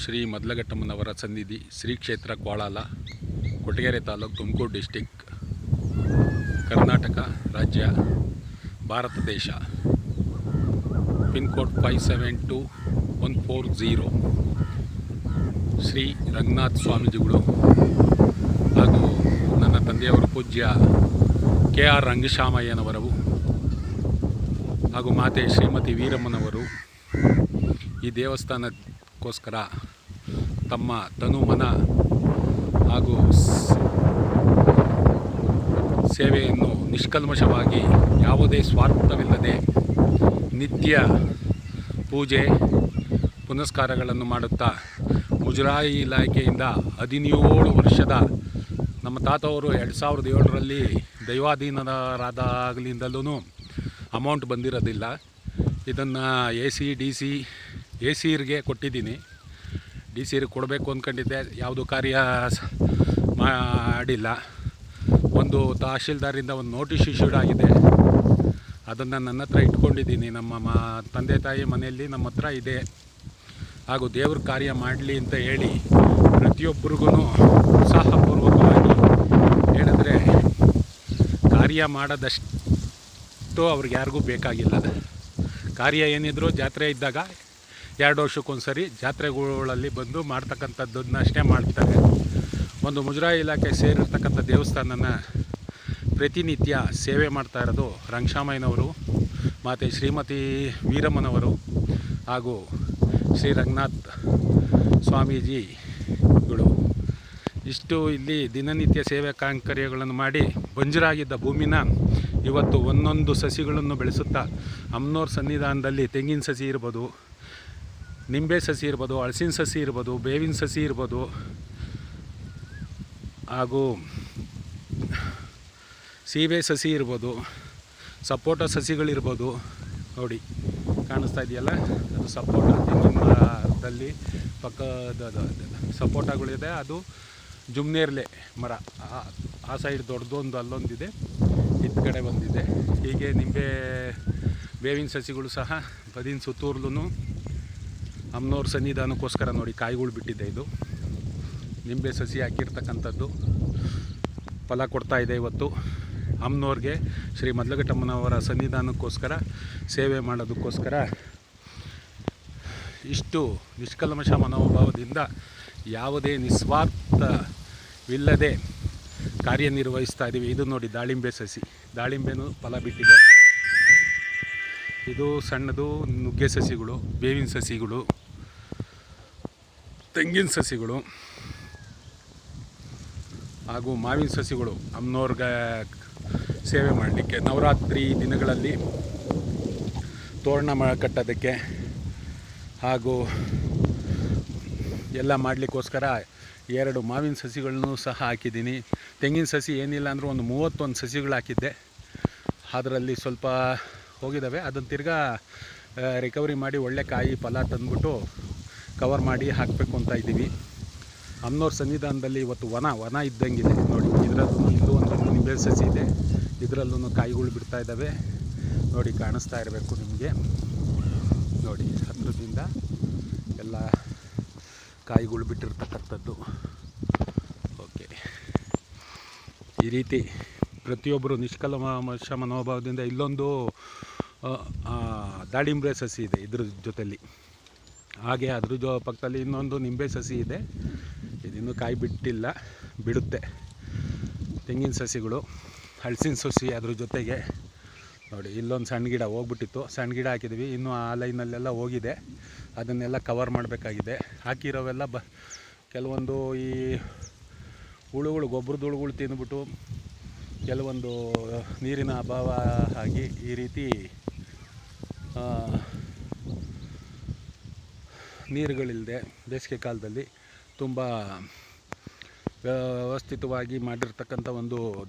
ಶ್ರೀ ಮದ್ಲಘಟ್ಟಮ್ಮನವರ ಸನ್ನಿಧಿ ಶ್ರೀ ಕ್ಷೇತ್ರ ಕೋಳಾಲ, ಕೊಟಗೆರೆ ತಾಲೂಕು, ತುಮಕೂರು ಡಿಸ್ಟಿಕ್, ಕರ್ನಾಟಕ ರಾಜ್ಯ, ಭಾರತ ದೇಶ. Pin code 572140. ಶ್ರೀ ರಂಗನಾಥ ಸ್ವಾಮೀಜಿಗಳು ಹಾಗೂ ನನ್ನ ತಂದೆಯವರು ಪೂಜ್ಯ KR ರಂಗಶಾಮಯ್ಯನವರು ಹಾಗೂ ಮಾತೆ ಶ್ರೀಮತಿ ವೀರಮ್ಮನವರು ಈ ದೇವಸ್ಥಾನಕ್ಕೋಸ್ಕರ ತಮ್ಮ ತನು ಮನ ಹಾಗೂ ಸೇವೆಯನ್ನು ನಿಷ್ಕಲ್ಮಶವಾಗಿ ಯಾವುದೇ ಸ್ವಾರ್ಥವಿಲ್ಲದೆ ನಿತ್ಯ ಪೂಜೆ ಪುನಸ್ಕಾರಗಳನ್ನು ಮಾಡುತ್ತಾ ಮುಜರಾಯಿ ಇಲಾಖೆಯಿಂದ 17 ವರ್ಷದ ನಮ್ಮ ತಾತವರು 2007ರಲ್ಲಿ ದೈವಾಧೀನರಾದಾಗಲಿಂದಲೂ ಅಮೌಂಟ್ ಬಂದಿರೋದಿಲ್ಲ. ಇದನ್ನು AC/DC ಕೊಟ್ಟಿದ್ದೀನಿ. DC ಕೊಡಬೇಕು ಅಂದ್ಕೊಂಡಿದ್ದೆ, ಯಾವುದು ಕಾರ್ಯ ಮಾಡಿಲ್ಲ. ಒಂದು ತಹಶೀಲ್ದಾರಿಂದ ಒಂದು ನೋಟಿಸ್ ಇಶ್ಯೂಡ್ ಆಗಿದೆ, ಅದನ್ನು ನನ್ನ ಹತ್ರ ಇಟ್ಕೊಂಡಿದ್ದೀನಿ. ನಮ್ಮ ತಂದೆ ತಾಯಿ ಮನೆಯಲ್ಲಿ ನಮ್ಮ ಹತ್ರ ಇದೆ. ಹಾಗೂ ದೇವ್ರ ಕಾರ್ಯ ಮಾಡಲಿ ಅಂತ ಹೇಳಿ ಪ್ರತಿಯೊಬ್ಬರಿಗೂ ಉತ್ಸಾಹಪೂರ್ವಕವಾಗಿ ಹೇಳಿದ್ರೆ ಕಾರ್ಯ ಮಾಡೋದಷ್ಟು ಅವ್ರಿಗೆ ಯಾರಿಗೂ ಬೇಕಾಗಿಲ್ಲ. ಕಾರ್ಯ ಏನಿದ್ರು ಜಾತ್ರೆ ಇದ್ದಾಗ 2 ವರ್ಷಕ್ಕೊಂದು ಸರಿ ಜಾತ್ರೆಗಳಲ್ಲಿ ಬಂದು ಮಾಡ್ತಕ್ಕಂಥದ್ದನ್ನ ಅಷ್ಟೇ ಮಾಡ್ತಾರೆ. ಒಂದು ಮುಜರಾಯಿ ಇಲಾಖೆ ಸೇರಿರ್ತಕ್ಕಂಥ ದೇವಸ್ಥಾನನ ಪ್ರತಿನಿತ್ಯ ಸೇವೆ ಮಾಡ್ತಾ ಇರೋದು ರಂಗಶಾಮಯ್ಯನವರು, ಮಾತೆ ಶ್ರೀಮತಿ ವೀರಮ್ಮನವರು ಹಾಗೂ ಶ್ರೀ ರಂಗನಾಥ ಸ್ವಾಮೀಜಿಗಳು. ಇಷ್ಟು ಇಲ್ಲಿ ದಿನನಿತ್ಯ ಸೇವೆ ಕಾಂಕರ್ಯಗಳನ್ನು ಮಾಡಿ ಬಂಜರಾಗಿದ್ದ ಭೂಮಿನ ಇವತ್ತು ಒಂದೊಂದು ಸಸಿಗಳನ್ನು ಬೆಳೆಸುತ್ತಾ ಅಮ್ಮನವ್ರ ಸನ್ನಿಧಾನದಲ್ಲಿ ತೆಂಗಿನ ಸಸಿ ಇರ್ಬೋದು, ನಿಂಬೆ ಸಸಿ ಇರ್ಬೋದು, ಹಲಸಿನ ಸಸಿ ಇರ್ಬೋದು, ಬೇವಿನ ಸಸಿ ಇರ್ಬೋದು, ಹಾಗೂ ಸೀಬೆ ಸಸಿ ಇರ್ಬೋದು, ಸಪೋಟ ಸಸಿಗಳಿರ್ಬೋದು. ನೋಡಿ ಕಾಣಿಸ್ತಾ ಇದೆಯಲ್ಲ, ಅದು ಸಪೋಟ. ತೆಂಗಿನ ಮರದಲ್ಲಿ ಪಕ್ಕದ ಸಪೋಟಗಳಿದೆ, ಅದು ಜುಮ್ನೇರ್ಲೆ ಮರ. ಆ ಸೈಡ್ ದೊಡ್ಡದೊಂದು ಅಲ್ಲೊಂದಿದೆ, ಇತ್ತ ಕಡೆ ಒಂದಿದೆ. ಹೀಗೆ ನಿಂಬೆ ಬೇವಿನ ಸಸಿಗಳು ಸಹ ಬದಿನ ಸುತ್ತೂರ್ಲೂ ಅಮ್ಮನವ್ರ ಸನ್ನಿಧಾನಕ್ಕೋಸ್ಕರ ನೋಡಿ ಕಾಯಿಗಳು ಬಿಟ್ಟಿದೆ. ಇದು ನಿಂಬೆ ಸಸಿ ಹಾಕಿರ್ತಕ್ಕಂಥದ್ದು ಫಲ ಕೊಡ್ತಾ ಇದೆ. ಇವತ್ತು ಅಮ್ಮನವ್ರಿಗೆ ಶ್ರೀ ಮದ್ಲಘಟ್ಟಮ್ಮನವರ ಸನ್ನಿಧಾನಕ್ಕೋಸ್ಕರ ಸೇವೆ ಮಾಡೋದಕ್ಕೋಸ್ಕರ ಇಷ್ಟು ನಿಷ್ಕಲ್ಮಶ ಮನೋಭಾವದಿಂದ ಯಾವುದೇ ನಿಸ್ವಾರ್ಥವಿಲ್ಲದೆ ಕಾರ್ಯನಿರ್ವಹಿಸ್ತಾ ಇದ್ದೀವಿ. ಇದು ನೋಡಿ ದಾಳಿಂಬೆ ಸಸಿ, ದಾಳಿಂಬೆನೂ ಫಲ ಬಿಟ್ಟಿದೆ. ಇದು ಸಣ್ಣದು ನುಗ್ಗೆ ಸಸಿಗಳು, ಬೇವಿನ ಸಸಿಗಳು, ತೆಂಗಿನ ಸಸಿಗಳು ಹಾಗೂ ಮಾವಿನ ಸಸಿಗಳು ಅಮ್ಮನವ್ರಿಗೆ ಸೇವೆ ಮಾಡಲಿಕ್ಕೆ, ನವರಾತ್ರಿ ದಿನಗಳಲ್ಲಿ ತೋರಣ ಕಟ್ಟೋದಕ್ಕೆ ಹಾಗೂ ಎಲ್ಲ ಮಾಡಲಿಕ್ಕೋಸ್ಕರ 2 ಮಾವಿನ ಸಸಿಗಳನ್ನು ಸಹ ಹಾಕಿದ್ದೀನಿ. ತೆಂಗಿನ ಸಸಿ ಏನಿಲ್ಲ ಅಂದರೂ ಒಂದು 31 ಸಸಿಗಳು ಹಾಕಿದ್ದೆ. ಅದರಲ್ಲಿ ಸ್ವಲ್ಪ ಹೋಗಿದ್ದಾವೆ, ಅದನ್ನು ತಿರ್ಗಾ ರಿಕವರಿ ಮಾಡಿ ಒಳ್ಳೆ ಕಾಯಿ ಫಲ ತಂದುಬಿಟ್ಟು ಕವರ್ ಮಾಡಿ ಹಾಕಬೇಕು ಅಂತ ಇದ್ದೀವಿ. ಅಮ್ಮನವ್ರ ಸನ್ನಿಧಾನದಲ್ಲಿ ಇವತ್ತು ವನ ಇದ್ದಂಗಿದೆ ನೋಡಿ. ಇದರಲ್ಲೂ ಇಲ್ಲೂ ಒಂದು ನಿಂಬೆ ಸಸಿ ಇದೆ, ಇದರಲ್ಲೂ ಕಾಯಿಗಳು ಬಿಡ್ತಾ ಇದ್ದಾವೆ. ನೋಡಿ ಕಾಣಿಸ್ತಾ ಇರಬೇಕು ನಿಮಗೆ. ನೋಡಿ ಹತ್ತಿರದಿಂದ ಎಲ್ಲ ಕಾಯಿಗಳು ಬಿಟ್ಟಿರ್ತಕ್ಕಂಥದ್ದು. ಓಕೆ, ಈ ರೀತಿ ಪ್ರತಿಯೊಬ್ಬರು ನಿಷ್ಕಲ್ಮಶ ಮನೋಭಾವದಿಂದ. ಇಲ್ಲೊಂದು ದಾಳಿಂಬೆ ಸಸಿ ಇದೆ ಇದ್ರ ಜೊತೆಯಲ್ಲಿ, ಹಾಗೆ ಅದ್ರ ಪಕ್ಕದಲ್ಲಿ ಇನ್ನೊಂದು ನಿಂಬೆ ಸಸಿ ಇದೆ. ಇದಿನ್ನೂ ಕಾಯಿ ಬಿಟ್ಟಿಲ್ಲ, ಬಿಡುತ್ತೆ. ತೆಂಗಿನ ಸಸಿಗಳು, ಹಲಸಿನ ಸಸಿ ಅದ್ರ ಜೊತೆಗೆ. ನೋಡಿ ಇಲ್ಲೊಂದು ಸಣ್ಣ ಗಿಡ ಹೋಗ್ಬಿಟ್ಟಿತ್ತು, ಸಣ್ಣ ಗಿಡ ಹಾಕಿದ್ವಿ. ಇನ್ನೂ ಆ ಲೈನಲ್ಲೆಲ್ಲ ಹೋಗಿದೆ, ಅದನ್ನೆಲ್ಲ ಕವರ್ ಮಾಡಬೇಕಾಗಿದೆ. ಹಾಕಿರೋವೆಲ್ಲ ಕೆಲವೊಂದು ಈ ಹುಳುಗಳು, ಗೊಬ್ಬರದ ಹುಳುಗಳು ತಿಂದ್ಬಿಟ್ಟು ಕೆಲವೊಂದು ನೀರಿನ ಅಭಾವ ಆಗಿ ಈ ರೀತಿ ನೀರುಗಳಿಲ್ಲದೆ ಬೇಸಿಗೆ ಕಾಲದಲ್ಲಿ ತುಂಬ ವ್ಯವಸ್ಥಿತವಾಗಿ ಮಾಡಿರ್ತಕ್ಕಂಥ ಒಂದು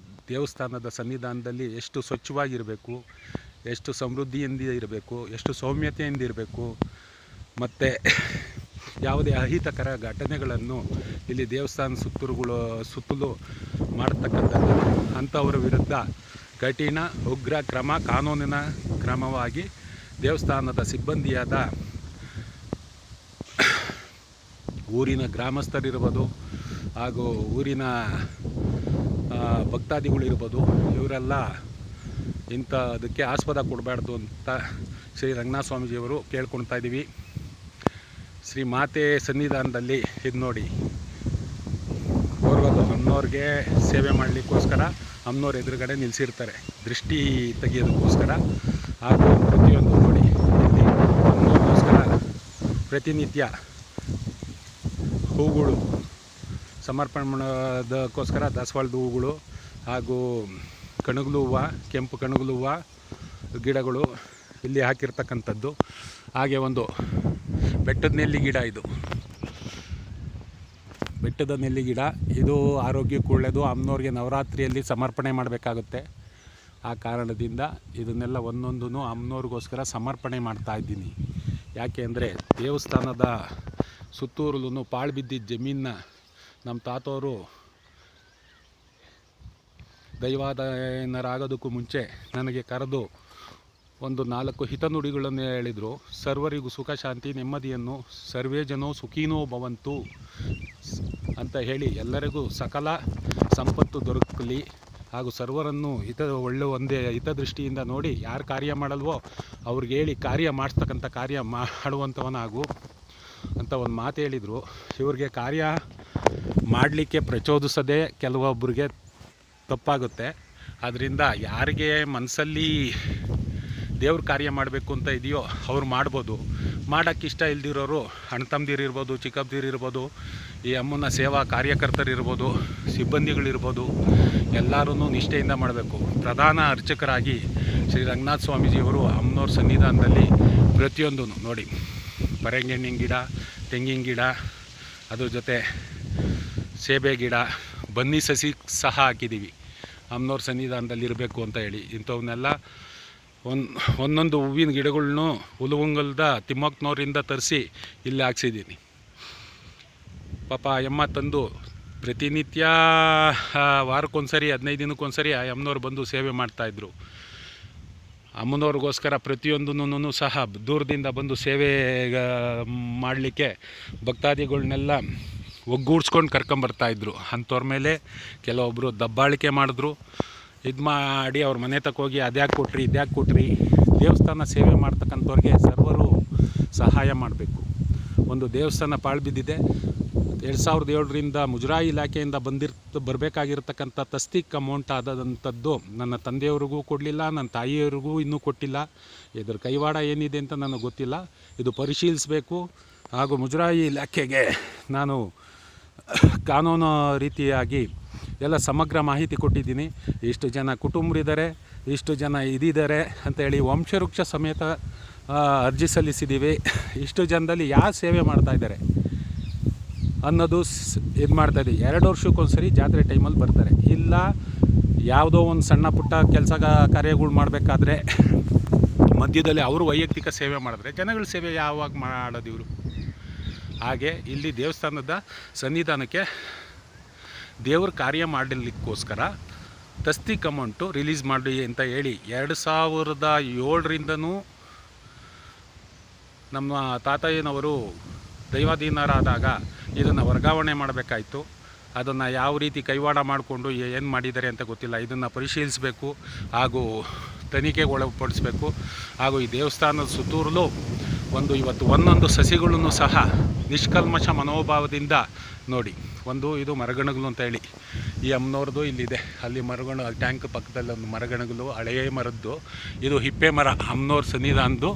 ದೇವಸ್ಥಾನದ ಸನ್ನಿಧಾನದಲ್ಲಿ ಎಷ್ಟು ಸ್ವಚ್ಛವಾಗಿರಬೇಕು, ಎಷ್ಟು ಸಮೃದ್ಧಿಯಿಂದ ಇರಬೇಕು, ಎಷ್ಟು ಸೌಮ್ಯತೆಯಿಂದ ಇರಬೇಕು, ಮತ್ತು ಯಾವುದೇ ಅಹಿತಕರ ಘಟನೆಗಳನ್ನು ಇಲ್ಲಿ ದೇವಸ್ಥಾನ ಸುತ್ತಲೂ ಮಾಡ್ತಕ್ಕಂಥದ್ದು. ಅಂಥವರ ವಿರುದ್ಧ ಕಠಿಣ ಉಗ್ರ ಕ್ರಮ, ಕಾನೂನಿನ ಕ್ರಮವಾಗಿ ದೇವಸ್ಥಾನದ ಸಿಬ್ಬಂದಿಯಾದ ಊರಿನ ಗ್ರಾಮಸ್ಥರಿರ್ಬೋದು ಹಾಗೂ ಊರಿನ ಭಕ್ತಾದಿಗಳಿರ್ಬೋದು, ಇವರೆಲ್ಲ ಇಂಥದಕ್ಕೆ ಆಸ್ಪದ ಕೊಡಬಾರ್ದು ಅಂತ ಶ್ರೀ ರಂಗನಾಥ ಸ್ವಾಮೀಜಿಯವರು ಕೇಳ್ಕೊಳ್ತಾ ಇದ್ದೀವಿ. ಶ್ರೀ ಮಾತೆ ಸನ್ನಿಧಾನದಲ್ಲಿ ಇದು ನೋಡಿ, ಅವ್ರಿಗೊಂದು ಅಮ್ಮನವ್ರಿಗೆ ಸೇವೆ ಮಾಡಲಿಕ್ಕೋಸ್ಕರ ಅಮ್ಮನವ್ರ ಎದುರುಗಡೆ ನಿಲ್ಲಿಸಿರ್ತಾರೆ ದೃಷ್ಟಿ ತೆಗೆಯೋದಕ್ಕೋಸ್ಕರ. ಹಾಗೂ ಪ್ರತಿಯೊಂದು ನೋಡಿ, ಇಲ್ಲಿ ಅಮ್ಮನವ್ರಿಗೋಸ್ಕರ ಪ್ರತಿನಿತ್ಯ ಹೂಗಳು ಸಮರ್ಪಣೆ ಮಾಡೋದಕ್ಕೋಸ್ಕರ ದಾಸವಾಳದ ಹೂಗಳು ಹಾಗೂ ಕಣಗಲು ಹೂವು, ಕೆಂಪು ಕಣಗಲು ಹೂವು ಗಿಡಗಳು ಇಲ್ಲಿ ಹಾಕಿರ್ತಕ್ಕಂಥದ್ದು. ಹಾಗೆ ಒಂದು ಬೆಟ್ಟದ ನೆಲ್ಲಿ ಗಿಡ, ಇದು ಬೆಟ್ಟದ ನೆಲ್ಲಿ ಗಿಡ, ಇದು ಆರೋಗ್ಯಕ್ಕೆ ಒಳ್ಳೆಯದು. ಅಮ್ಮನವ್ರಿಗೆ ನವರಾತ್ರಿಯಲ್ಲಿ ಸಮರ್ಪಣೆ ಮಾಡಬೇಕಾಗುತ್ತೆ. ಆ ಕಾರಣದಿಂದ ಇದನ್ನೆಲ್ಲ ಒಂದೊಂದೂ ಅಮ್ಮನವ್ರಿಗೋಸ್ಕರ ಸಮರ್ಪಣೆ ಮಾಡ್ತಾಯಿದ್ದೀನಿ. ಯಾಕೆ ಅಂದರೆ ದೇವಸ್ಥಾನದ ಸುತ್ತೂರಲ್ಲೂ ಪಾಳು ಬಿದ್ದಿದ್ದ ಜಮೀನನ್ನ ನಮ್ಮ ತಾತವರು ದೈವಾಧೀನರಾಗೋದಕ್ಕೂ ಮುಂಚೆ ನನಗೆ ಕರೆದು ಒಂದು 4 ಹಿತನುಡಿಗಳನ್ನು ಹೇಳಿದರು. ಸರ್ವರಿಗೂ ಸುಖ ಶಾಂತಿ ನೆಮ್ಮದಿಯನ್ನು, ಸರ್ವೇ ಜನೋ ಸುಖೀನೋ ಭವಂತು ಅಂತ ಹೇಳಿ, ಎಲ್ಲರಿಗೂ ಸಕಲ ಸಂಪತ್ತು ದೊರಕಲಿ ಹಾಗೂ ಸರ್ವರನ್ನು ಒಂದೇ ಹಿತದೃಷ್ಟಿಯಿಂದ ನೋಡಿ, ಯಾರು ಕಾರ್ಯ ಮಾಡಲ್ವೋ ಅವ್ರಿಗೆ ಹೇಳಿ ಕಾರ್ಯ ಮಾಡಿಸ್ತಕ್ಕಂಥ ಕಾರ್ಯ ಮಾಡುವಂಥವನಾಗು ಅಂತ ಒಂದು ಮಾತು ಹೇಳಿದರು. ಇವ್ರಿಗೆ ಕಾರ್ಯ ಮಾಡಲಿಕ್ಕೆ ಪ್ರಚೋದಿಸೋದೇ ಕೆಲವೊಬ್ಬರಿಗೆ ತಪ್ಪಾಗುತ್ತೆ. ಆದ್ದರಿಂದ ಯಾರಿಗೆ ಮನಸ್ಸಲ್ಲಿ ದೇವ್ರ ಕಾರ್ಯ ಮಾಡಬೇಕು ಅಂತ ಇದೆಯೋ ಅವ್ರು ಮಾಡ್ಬೋದು. ಮಾಡೋಕ್ಕಿಷ್ಟ ಇಲ್ದಿರೋರು ಅಣ್ಣ ತಮ್ಮದಿರಿರ್ಬೋದು, ಚಿಕ್ಕಪ್ಪದಿರಿರ್ಬೋದು, ಈ ಅಮ್ಮನ ಸೇವಾ ಕಾರ್ಯಕರ್ತರಿರ್ಬೋದು, ಸಿಬ್ಬಂದಿಗಳಿರ್ಬೋದು, ಎಲ್ಲರೂ ನಿಷ್ಠೆಯಿಂದ ಮಾಡಬೇಕು. ಪ್ರಧಾನ ಅರ್ಚಕರಾಗಿ ಶ್ರೀ ರಂಗನಾಥ ಸ್ವಾಮೀಜಿಯವರು ಅಮ್ಮನವ್ರ ಸನ್ನಿಧಾನದಲ್ಲಿ ಪ್ರತಿಯೊಂದೂ ನೋಡಿ, ಪರಂಗಿಹಣ್ಣಿನ ಗಿಡ, ತೆಂಗಿನ ಗಿಡ, ಅದ್ರ ಜೊತೆ ಸೇಬೆ ಗಿಡ, ಬನ್ನಿ ಸಸಿ ಸಹ ಹಾಕಿದ್ದೀವಿ ಅಮ್ಮನವ್ರ ಸನ್ನಿಧಾನದಲ್ಲಿ ಇರಬೇಕು ಅಂತ ಹೇಳಿ. ಇಂಥವನ್ನೆಲ್ಲ ಒಂದೊಂದು ಹೂವಿನ ಗಿಡಗಳ್ನು ಹುಲುವಂಗಲ್ದ ತಿಮ್ಮಕ್ಕನವರಿಂದ ತರಿಸಿ ಇಲ್ಲಿ ಹಾಕ್ಸಿದ್ದೀನಿ. ಪಾಪ ಅಮ್ಮ ತಂದು ಪ್ರತಿನಿತ್ಯ ವಾರಕ್ಕೊಂದ್ಸರಿ 15 ದಿನಕ್ಕೊಂದ್ಸರಿ ಆ ಅಮ್ಮನವ್ರು ಬಂದು ಸೇವೆ ಮಾಡ್ತಾಯಿದ್ರು. ಅಮ್ಮನವ್ರಿಗೋಸ್ಕರ ಪ್ರತಿಯೊಂದೂ ಸಹ ದೂರದಿಂದ ಬಂದು ಸೇವೆ ಮಾಡಲಿಕ್ಕೆ ಭಕ್ತಾದಿಗಳನ್ನೆಲ್ಲ ಒಗ್ಗೂಡ್ಸ್ಕೊಂಡು ಕರ್ಕೊಂಬರ್ತಾಯಿದ್ರು. ಅಂಥವ್ರ ಮೇಲೆ ಕೆಲವೊಬ್ಬರು ದಬ್ಬಾಳಿಕೆ ಮಾಡಿದ್ರು. ಇದು ಮಾಡಿ ಅವ್ರ ಮನೆ ತಕ್ಕೋಗಿ ಅದ್ಯಾಕೆ ಕೊಟ್ರಿ ಇದ್ಯಾಕೆ ಕೊಟ್ರಿ. ದೇವಸ್ಥಾನ ಸೇವೆ ಮಾಡ್ತಕ್ಕಂಥವ್ರಿಗೆ ಸರ್ವರು ಸಹಾಯ ಮಾಡಬೇಕು. ಒಂದು ದೇವಸ್ಥಾನ ಪಾಳು ಬಿದ್ದಿದೆ. 2007ರಿಂದ ಮುಜರಾಯಿ ಇಲಾಖೆಯಿಂದ ಬರಬೇಕಾಗಿರ್ತಕ್ಕಂಥ ತಸ್ತಿಕ್ ಅಮೌಂಟ್ ಆದಂಥದ್ದು ನನ್ನ ತಂದೆಯವ್ರಿಗೂ ಕೊಡಲಿಲ್ಲ, ನನ್ನ ತಾಯಿಯವ್ರಿಗೂ ಇನ್ನೂ ಕೊಟ್ಟಿಲ್ಲ. ಇದ್ರ ಕೈವಾಡ ಏನಿದೆ ಅಂತ ನನಗೆ ಗೊತ್ತಿಲ್ಲ. ಇದು ಪರಿಶೀಲಿಸಬೇಕು. ಹಾಗೂ ಮುಜರಾಯಿ ಇಲಾಖೆಗೆ ನಾನು ಕಾನೂನು ರೀತಿಯಾಗಿ ಎಲ್ಲ ಸಮಗ್ರ ಮಾಹಿತಿ ಕೊಟ್ಟಿದ್ದೀನಿ. ಇಷ್ಟು ಜನ ಕುಟುಂಬರಿದ್ದಾರೆ, ಇಷ್ಟು ಜನ ಇದಿದ್ದಾರೆ ಅಂತೇಳಿ ವಂಶವೃಕ್ಷ ಸಮೇತ ಅರ್ಜಿ ಸಲ್ಲಿಸಿದ್ದೀವಿ. ಇಷ್ಟು ಜನದಲ್ಲಿ ಯಾರು ಸೇವೆ ಮಾಡ್ತಾಯಿದ್ದಾರೆ ಅನ್ನೋದು ಇದು ಮಾಡ್ತಾಯಿದ್ದೀವಿ. 2 ವರ್ಷಕ್ಕೊಂದ್ಸರಿ ಜಾತ್ರೆ ಟೈಮಲ್ಲಿ ಬರ್ತಾರೆ. ಇಲ್ಲ ಯಾವುದೋ ಒಂದು ಸಣ್ಣ ಪುಟ್ಟ ಕೆಲಸ ಕಾರ್ಯಗಳು ಮಾಡಬೇಕಾದ್ರೆ ಮಧ್ಯದಲ್ಲಿ ಅವರು ವೈಯಕ್ತಿಕ ಸೇವೆ ಮಾಡಿದ್ರೆ ಜನಗಳ ಸೇವೆ ಯಾವಾಗ ಮಾಡೋದು ಇವರು? ಹಾಗೆ ಇಲ್ಲಿ ದೇವಸ್ಥಾನದ ಸನ್ನಿಧಾನಕ್ಕೆ ದೇವ್ರ ಕಾರ್ಯ ಮಾಡಲಿಕ್ಕೋಸ್ಕರ ತಸ್ತಿಕ್ ಅಮೌಂಟು ರಿಲೀಸ್ ಮಾಡಿ ಅಂತ ಹೇಳಿ 2007ರಿಂದನೂ ನಮ್ಮ ತಾತಯ್ಯನವರು ದೈವಾಧೀನರಾದಾಗ ಇದನ್ನು ವರ್ಗಾವಣೆ ಮಾಡಬೇಕಾಯಿತು. ಅದನ್ನು ಯಾವ ರೀತಿ ಕೈವಾಡ ಮಾಡಿಕೊಂಡು ಏನು ಮಾಡಿದ್ದಾರೆ ಅಂತ ಗೊತ್ತಿಲ್ಲ. ಇದನ್ನು ಪರಿಶೀಲಿಸಬೇಕು ಹಾಗೂ ತನಿಖೆಗೆ ಒಳಪಡಿಸಬೇಕು. ಹಾಗೂ ಈ ದೇವಸ್ಥಾನದ ಸುತ್ತೂರಲು ಇವತ್ತು ಒಂದೊಂದು ಸಸಿಗಳನ್ನು ಸಹ ನಿಷ್ಕಲ್ಮಶ ಮನೋಭಾವದಿಂದ ನೋಡಿ. ಇದು ಮರಗಣಗಲು ಅಂತ ಹೇಳಿ ಈ ಅಮ್ಮನವ್ರದ್ದು ಇಲ್ಲಿದೆ. ಅಲ್ಲಿ ಮರಗಣ ಟ್ಯಾಂಕ್ ಪಕ್ಕದಲ್ಲಿ ಒಂದು ಮರಗಣಗಲು ಹಳೆಯ ಮರದ್ದು. ಇದು ಹಿಪ್ಪೆ ಮರ. ಅಮ್ಮನವ್ರ ಸನ್ನಿಧಾನದ್ದು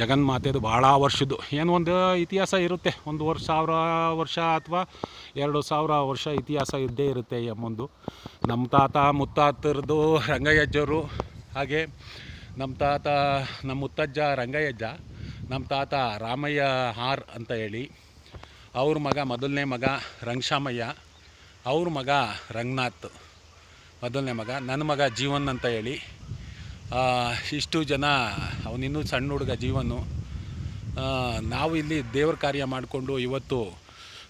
ಜಗನ್ಮಾತೆದು ಭಾಳ ವರ್ಷದ್ದು ಏನು ಒಂದು ಇತಿಹಾಸ ಇರುತ್ತೆ. 1000 ವರ್ಷ ಅಥವಾ 2000 ವರ್ಷ ಇತಿಹಾಸ ಇದ್ದೇ ಇರುತ್ತೆ ಈ ಅಮ್ಮಂದು. ನಮ್ಮ ತಾತ ಮುತ್ತಾತರದು ರಂಗಯ್ಯಜ್ಜವರು, ಹಾಗೆ ನಮ್ಮ ಮುತ್ತಜ್ಜ ರಂಗಯ್ಯಜ್ಜ, ನಮ್ಮ ತಾತ ರಾಮಯ್ಯ ಆರ್ ಅಂತ ಹೇಳಿ, ಅವ್ರ ಮಗ ಮೊದಲನೇ ಮಗ ರಂಗಶಾಮಯ್ಯ, ಅವ್ರ ಮಗ ರಂಗನಾಥ್ ಮೊದಲನೇ ಮಗ, ನನ್ನ ಮಗ ಜೀವನ್ ಅಂತ ಹೇಳಿ ಇಷ್ಟು ಜನ. ಅವನಿನ್ನೂ ಸಣ್ಣ ಹುಡುಗ ಜೀವನು. ನಾವು ಇಲ್ಲಿ ದೇವ್ರ ಕಾರ್ಯ ಮಾಡಿಕೊಂಡು ಇವತ್ತು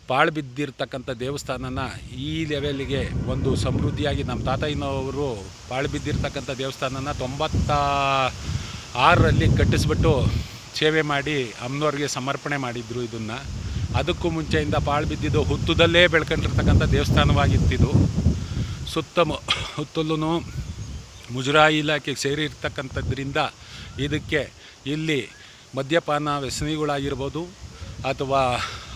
ಪಾಳು ಬಿದ್ದಿರ್ತಕ್ಕಂಥ ದೇವಸ್ಥಾನನ ಈ ಲೆವೆಲ್ಗೆ ಒಂದು ಸಮೃದ್ಧಿಯಾಗಿ ನಮ್ಮ ತಾತಯ್ಯನವರು ಪಾಳು ಬಿದ್ದಿರ್ತಕ್ಕಂಥ ದೇವಸ್ಥಾನನ 96ರಲ್ಲಿ ಕಟ್ಟಿಸ್ಬಿಟ್ಟು ಸೇವೆ ಮಾಡಿ ಅಮ್ಮನವ್ರಿಗೆ ಸಮರ್ಪಣೆ ಮಾಡಿದ್ರು. ಇದನ್ನು ಅದಕ್ಕೂ ಮುಂಚೆಯಿಂದ ಪಾಳು ಬಿದ್ದಿದ್ದು ಹುತ್ತದಲ್ಲೇ ಬೆಳ್ಕೊಂಡಿರ್ತಕ್ಕಂಥ ದೇವಸ್ಥಾನವಾಗಿರ್ತಿದ್ದು. ಸುತ್ತಮುತ್ತಲೂ ಮುಜರಾಯಿ ಇಲಾಖೆಗೆ ಸೇರಿರ್ತಕ್ಕಂಥದ್ರಿಂದ ಇದಕ್ಕೆ ಇಲ್ಲಿ ಮದ್ಯಪಾನ ವ್ಯಸನಿಗಳಾಗಿರ್ಬೋದು ಅಥವಾ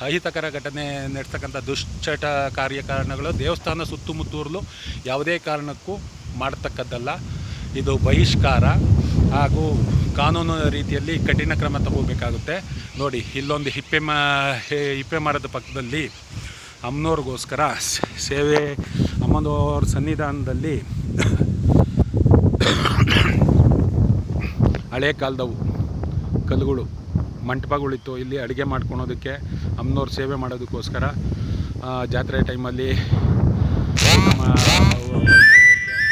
ಅಹಿತಕರ ಘಟನೆ ನಡೆಸ್ತಕ್ಕಂಥ ದುಶ್ಚಟ ಕಾರ್ಯಕಾರಣಗಳು ದೇವಸ್ಥಾನ ಸುತ್ತಮುತ್ತಲೂ ಯಾವುದೇ ಕಾರಣಕ್ಕೂ ಮಾಡ್ತಕ್ಕದ್ದಲ್ಲ. ಇದು ಬಹಿಷ್ಕಾರ ಹಾಗೂ ಕಾನೂನು ರೀತಿಯಲ್ಲಿ ಕಠಿಣ ಕ್ರಮ ತಗೋಬೇಕಾಗುತ್ತೆ. ನೋಡಿ, ಇಲ್ಲೊಂದು ಹಿಪ್ಪೆ ಮರದ ಪಕ್ಕದಲ್ಲಿ ಅಮ್ಮನವ್ರಿಗೋಸ್ಕರ ಸೇವೆ, ಅಮ್ಮನವ್ರ ಸನ್ನಿಧಾನದಲ್ಲಿ ಹಳೆ ಕಾಲದವು ಕಲ್ಲುಗಳು ಮಂಟಪಗಳಿತ್ತು. ಇಲ್ಲಿ ಅಡುಗೆ ಮಾಡ್ಕೊಳೋದಕ್ಕೆ ಅಮ್ಮನವ್ರ ಸೇವೆ ಮಾಡೋದಕ್ಕೋಸ್ಕರ ಜಾತ್ರೆ ಟೈಮಲ್ಲಿ ನಮ್ಮ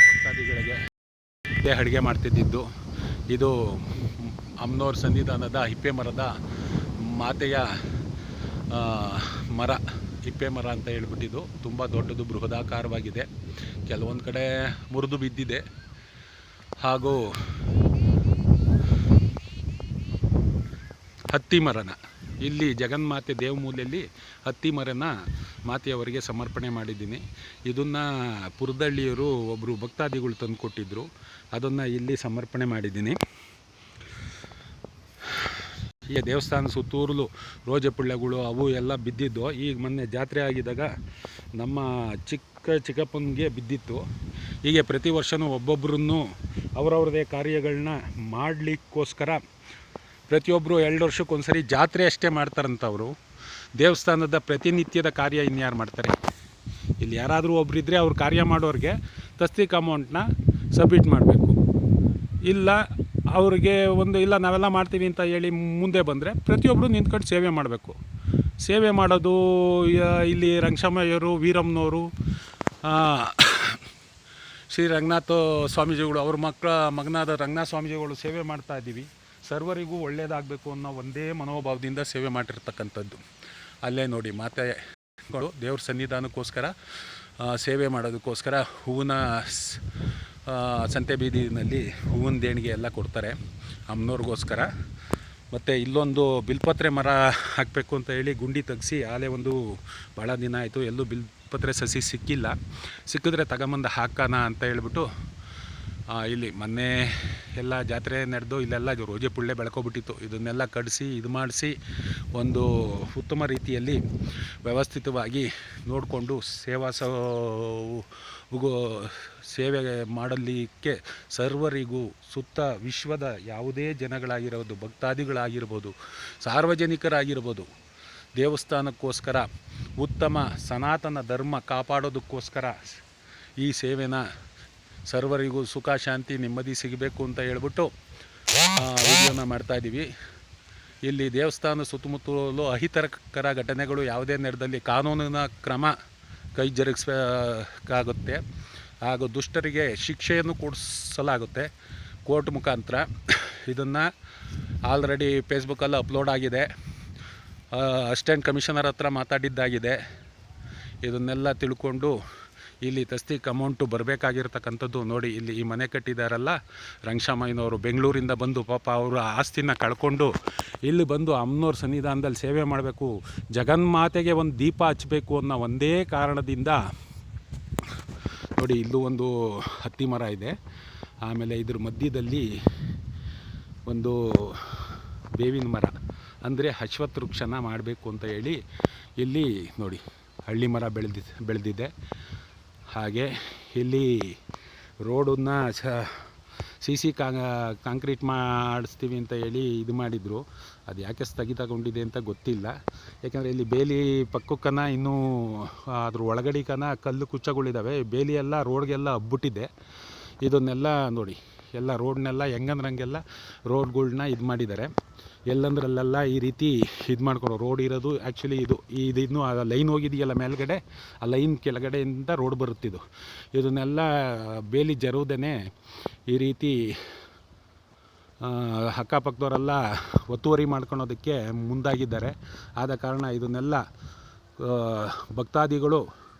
ಭಕ್ತಾದಿಗಳಿಗೆ ಇಲ್ಲೇ ಅಡುಗೆ ಮಾಡ್ತಿದ್ದಿದ್ದು. ಇದು ಅಮ್ಮನವ್ರ ಸನ್ನಿಧಾನದ ಹಿಪ್ಪೆ ಮರದ ಮಾತೆಯ ಮರ, ಹಿಪ್ಪೆ ಮರ ಅಂತ ಹೇಳ್ಬಿಟ್ಟಿದ್ದು. ತುಂಬ ದೊಡ್ಡದು, ಬೃಹದಾಕಾರವಾಗಿದೆ. ಕೆಲವೊಂದು ಕಡೆ ಮುರಿದು ಬಿದ್ದಿದೆ. ಹಾಗೂ ಹತ್ತಿ ಮರನ ಇಲ್ಲಿ ಜಗನ್ಮಾತೆ ದೇವಮೂಲೆಯಲ್ಲಿ ಹತ್ತಿ ಮರನ ಮಾತೆಯವರಿಗೆ ಸಮರ್ಪಣೆ ಮಾಡಿದ್ದೀನಿ. ಇದನ್ನು ಪುರದಳ್ಳಿಯವರು ಒಬ್ಬರು ಭಕ್ತಾದಿಗಳು ತಂದು ಕೊಟ್ಟಿದ್ದರು. ಅದನ್ನು ಇಲ್ಲಿ ಸಮರ್ಪಣೆ ಮಾಡಿದ್ದೀನಿ. ಈ ದೇವಸ್ಥಾನ ಸುತ್ತೂರಲು ರೋಜೆ ಪುಳ್ಳೆಗಳು ಅವು ಎಲ್ಲ ಬಿದ್ದಿದ್ದು. ಈಗ ಮೊನ್ನೆ ಜಾತ್ರೆ ಆಗಿದ್ದಾಗ ನಮ್ಮ ಚಿಕ್ಕಪ್ಪನಿಗೆ ಬಿದ್ದಿತ್ತು. ಹೀಗೆ ಪ್ರತಿ ವರ್ಷವೂ ಒಬ್ಬೊಬ್ಬರನ್ನು ಅವರವ್ರದೇ ಕಾರ್ಯಗಳನ್ನ ಮಾಡಲಿಕ್ಕೋಸ್ಕರ ಪ್ರತಿಯೊಬ್ಬರು 2 ವರ್ಷಕ್ಕೊಂದ್ಸರಿ ಜಾತ್ರೆ ಅಷ್ಟೇ ಮಾಡ್ತಾರಂತವರು. ದೇವಸ್ಥಾನದ ಪ್ರತಿನಿತ್ಯದ ಕಾರ್ಯ ಇನ್ಯಾರು ಮಾಡ್ತಾರೆ? ಇಲ್ಲಿ ಯಾರಾದರೂ ಒಬ್ಬರಿದ್ದರೆ ಅವ್ರು ಕಾರ್ಯ ಮಾಡೋರಿಗೆ ತಸ್ತಿಕ್ ಅಮೌಂಟ್ನ ಸಬ್ಮಿಟ್ ಮಾಡಬೇಕು. ಇಲ್ಲ ಅವ್ರಿಗೆ ಇಲ್ಲ ನಾವೆಲ್ಲ ಮಾಡ್ತೀವಿ ಅಂತ ಹೇಳಿ ಮುಂದೆ ಬಂದರೆ ಪ್ರತಿಯೊಬ್ಬರು ನಿಂತ್ಕೊಂಡು ಸೇವೆ ಮಾಡಬೇಕು. ಸೇವೆ ಮಾಡೋದು ಇಲ್ಲಿ ರಂಗಶಮಯ್ಯರು, ವೀರಮ್ಮನವರು, ಶ್ರೀ ರಂಗನಾಥ ಸ್ವಾಮೀಜಿಗಳು, ಅವ್ರ ಮಗನಾದ ರಂಗನಾಥ ಸ್ವಾಮೀಜಿಗಳು ಸೇವೆ ಮಾಡ್ತಾಯಿದ್ದೀವಿ. ಸರ್ವರಿಗೂ ಒಳ್ಳೆಯದಾಗಬೇಕು ಅನ್ನೋ ಒಂದೇ ಮನೋಭಾವದಿಂದ ಸೇವೆ ಮಾಡಿರ್ತಕ್ಕಂಥದ್ದು. ಅಲ್ಲೇ ನೋಡಿ, ಮಾತೆಗಳು ದೇವ್ರ ಸನ್ನಿಧಾನಕ್ಕೋಸ್ಕರ ಸೇವೆ ಮಾಡೋದಕ್ಕೋಸ್ಕರ ಹೂವಿನ ಸಂತೆ ಬೀದಿನಲ್ಲಿ ಹೂವಿನ ದೇಣಿಗೆ ಎಲ್ಲ ಕೊಡ್ತಾರೆ ಅಮ್ಮನವ್ರಿಗೋಸ್ಕರ. ಮತ್ತು ಇಲ್ಲೊಂದು ಬಿಲ್ಪತ್ರೆ ಮರ ಹಾಕಬೇಕು ಅಂತ ಹೇಳಿ ಗುಂಡಿ ತೆಗೆಸಿ ಆಲೇ ಒಂದು ಭಾಳ ದಿನ ಆಯಿತು. ಎಲ್ಲೂ ಬಿಲ್ಪತ್ರೆ ಸಸಿ ಸಿಕ್ಕಿಲ್ಲ. ಸಿಕ್ಕಿದ್ರೆ ತಗೊಂಬಂದು ಹಾಕೋಣ ಅಂತ ಹೇಳ್ಬಿಟ್ಟು ಇಲ್ಲಿ ಮೊನ್ನೆ ಎಲ್ಲ ಜಾತ್ರೆ ನಡೆದು ಇಲ್ಲೆಲ್ಲ ರೋಜೆ ಪುಳ್ಳೆ ಬೆಳ್ಕೊಬಿಟ್ಟಿತ್ತು. ಇದನ್ನೆಲ್ಲ ಕಡಿಸಿ ಇದು ಮಾಡಿಸಿ ಒಂದು ಉತ್ತಮ ರೀತಿಯಲ್ಲಿ ವ್ಯವಸ್ಥಿತವಾಗಿ ನೋಡಿಕೊಂಡು ಸೇವೆ ಮಾಡಲಿಕ್ಕೆ ಸರ್ವರಿಗೂ ಸುತ್ತ ವಿಶ್ವದ ಯಾವುದೇ ಜನಗಳಾಗಿರ್ಬೋದು, ಭಕ್ತಾದಿಗಳಾಗಿರ್ಬೋದು, ಸಾರ್ವಜನಿಕರಾಗಿರ್ಬೋದು, ದೇವಸ್ಥಾನಕ್ಕೋಸ್ಕರ ಉತ್ತಮ ಸನಾತನ ಧರ್ಮ ಕಾಪಾಡೋದಕ್ಕೋಸ್ಕರ ಈ ಸೇವೆನ ಸರ್ವರಿಗೂ ಸುಖ, ಶಾಂತಿ, ನೆಮ್ಮದಿ ಸಿಗಬೇಕು ಅಂತ ಹೇಳ್ಬಿಟ್ಟು ವಿಡಿಯೋನ ಮಾಡ್ತಾಯಿದ್ದೀವಿ. ಇಲ್ಲಿ ದೇವಸ್ಥಾನ ಸುತ್ತಮುತ್ತಲೂ ಅಹಿತಕರ ಘಟನೆಗಳು ಯಾವುದೇ ನಡೆದಲ್ಲಿ ಕಾನೂನಿನ ಕ್ರಮ ಕೈ ಜರುಗಿಸಬೇಕಾಗುತ್ತೆ. ಹಾಗೂ ದುಷ್ಟರಿಗೆ ಶಿಕ್ಷೆಯನ್ನು ಕೊಡಿಸಲಾಗುತ್ತೆ ಕೋರ್ಟ್ ಮುಖಾಂತರ. ಇದನ್ನು ಆಲ್ರೆಡಿ ಫೇಸ್ಬುಕ್ಕಲ್ಲಿ ಅಪ್ಲೋಡ್ ಆಗಿದೆ. ಅಸಿಸ್ಟೆಂಟ್ ಕಮಿಷನರ್ ಹತ್ರ ಮಾತಾಡಿದ್ದಾಗಿದೆ. ಇದನ್ನೆಲ್ಲ ತಿಳ್ಕೊಂಡು ಇಲ್ಲಿ ತಸ್ತಿಕ್ ಅಮೌಂಟು ಬರಬೇಕಾಗಿರ್ತಕ್ಕಂಥದ್ದು. ನೋಡಿ, ಇಲ್ಲಿ ಈ ಮನೆ ಕಟ್ಟಿದಾರಲ್ಲ ರಂಗಶಮಯ್ಯನವರು, ಬೆಂಗಳೂರಿಂದ ಬಂದು ಪಾಪ ಅವರ ಆಸ್ತಿನ ಕಳ್ಕೊಂಡು ಇಲ್ಲಿ ಬಂದು ಅಮ್ಮನವ್ರ ಸನ್ನಿಧಾನದಲ್ಲಿ ಸೇವೆ ಮಾಡಬೇಕು, ಜಗನ್ಮಾತೆಗೆ ಒಂದು ದೀಪ ಹಚ್ಚಬೇಕು ಅನ್ನೋ ಒಂದೇ ಕಾರಣದಿಂದ ನೋಡಿ ಇಲ್ಲೂ ಒಂದು ಹತ್ತಿ ಮರ ಇದೆ. ಆಮೇಲೆ ಇದ್ರ ಮಧ್ಯದಲ್ಲಿ ಒಂದು ಬೇವಿನ ಮರ, ಅಂದರೆ ಅಶ್ವತ್ಥ ವೃಕ್ಷನ ಮಾಡಬೇಕು ಅಂತ ಹೇಳಿ ಇಲ್ಲಿ ನೋಡಿ ಹಳ್ಳಿ ಮರ ಬೆಳೆದಿದೆ. ಹಾಗೆ ಇಲ್ಲಿ ರೋಡನ್ನು ಸಿ ಕಾಂಕ್ರೀಟ್ ಮಾಡಿಸ್ತೀವಿ ಅಂತ ಹೇಳಿ ಇದು ಮಾಡಿದರು. ಅದು ಯಾಕೆ ಸ್ಥಗಿತಗೊಂಡಿದೆ ಅಂತ ಗೊತ್ತಿಲ್ಲ. ಯಾಕೆಂದರೆ ಇಲ್ಲಿ ಬೇಲಿ ಪಕ್ಕಕ್ಕನ ಇನ್ನೂ ಅದ್ರ ಒಳಗಡೆಕನ ಕಲ್ಲು ಕುಚ್ಚಗಳಿದ್ದಾವೆ. ಬೇಲಿ ಎಲ್ಲ ರೋಡ್ಗೆಲ್ಲ ಹಬ್ಬಿಟ್ಟಿದೆ. ಇದನ್ನೆಲ್ಲ ನೋಡಿ, ಎಲ್ಲ ರೋಡ್ನೆಲ್ಲ ಹೆಂಗಂದ್ರಂಗೆಲ್ಲ ರೋಡ್ಗಳ್ನ ಇದು ಮಾಡಿದ್ದಾರೆ. ಎಲ್ಲಂದ್ರಲ್ಲೆಲ್ಲ ಈ ರೀತಿ ಇದು ಮಾಡ್ಕೊಡೋ ರೋಡ್ ಇರೋದು. ಆ್ಯಕ್ಚುಲಿ ಇದು ಆ ಲೈನ್ ಹೋಗಿದೆಯಲ್ಲ ಮೇಲ್ಗಡೆ, ಆ ಲೈನ್ ಕೆಳಗಡೆಯಿಂದ ರೋಡ್ ಬರುತ್ತಿದ್ದು. ಇದನ್ನೆಲ್ಲ ಬೇಲಿ ಜರುವುದೇ ಈ ರೀತಿ ಅಕ್ಕಪಕ್ಕದವರೆಲ್ಲ ಒತ್ತುವರಿ ಮಾಡ್ಕೊಳೋದಕ್ಕೆ ಮುಂದಾಗಿದ್ದಾರೆ. ಆದ ಕಾರಣ ಇದನ್ನೆಲ್ಲ ಭಕ್ತಾದಿಗಳು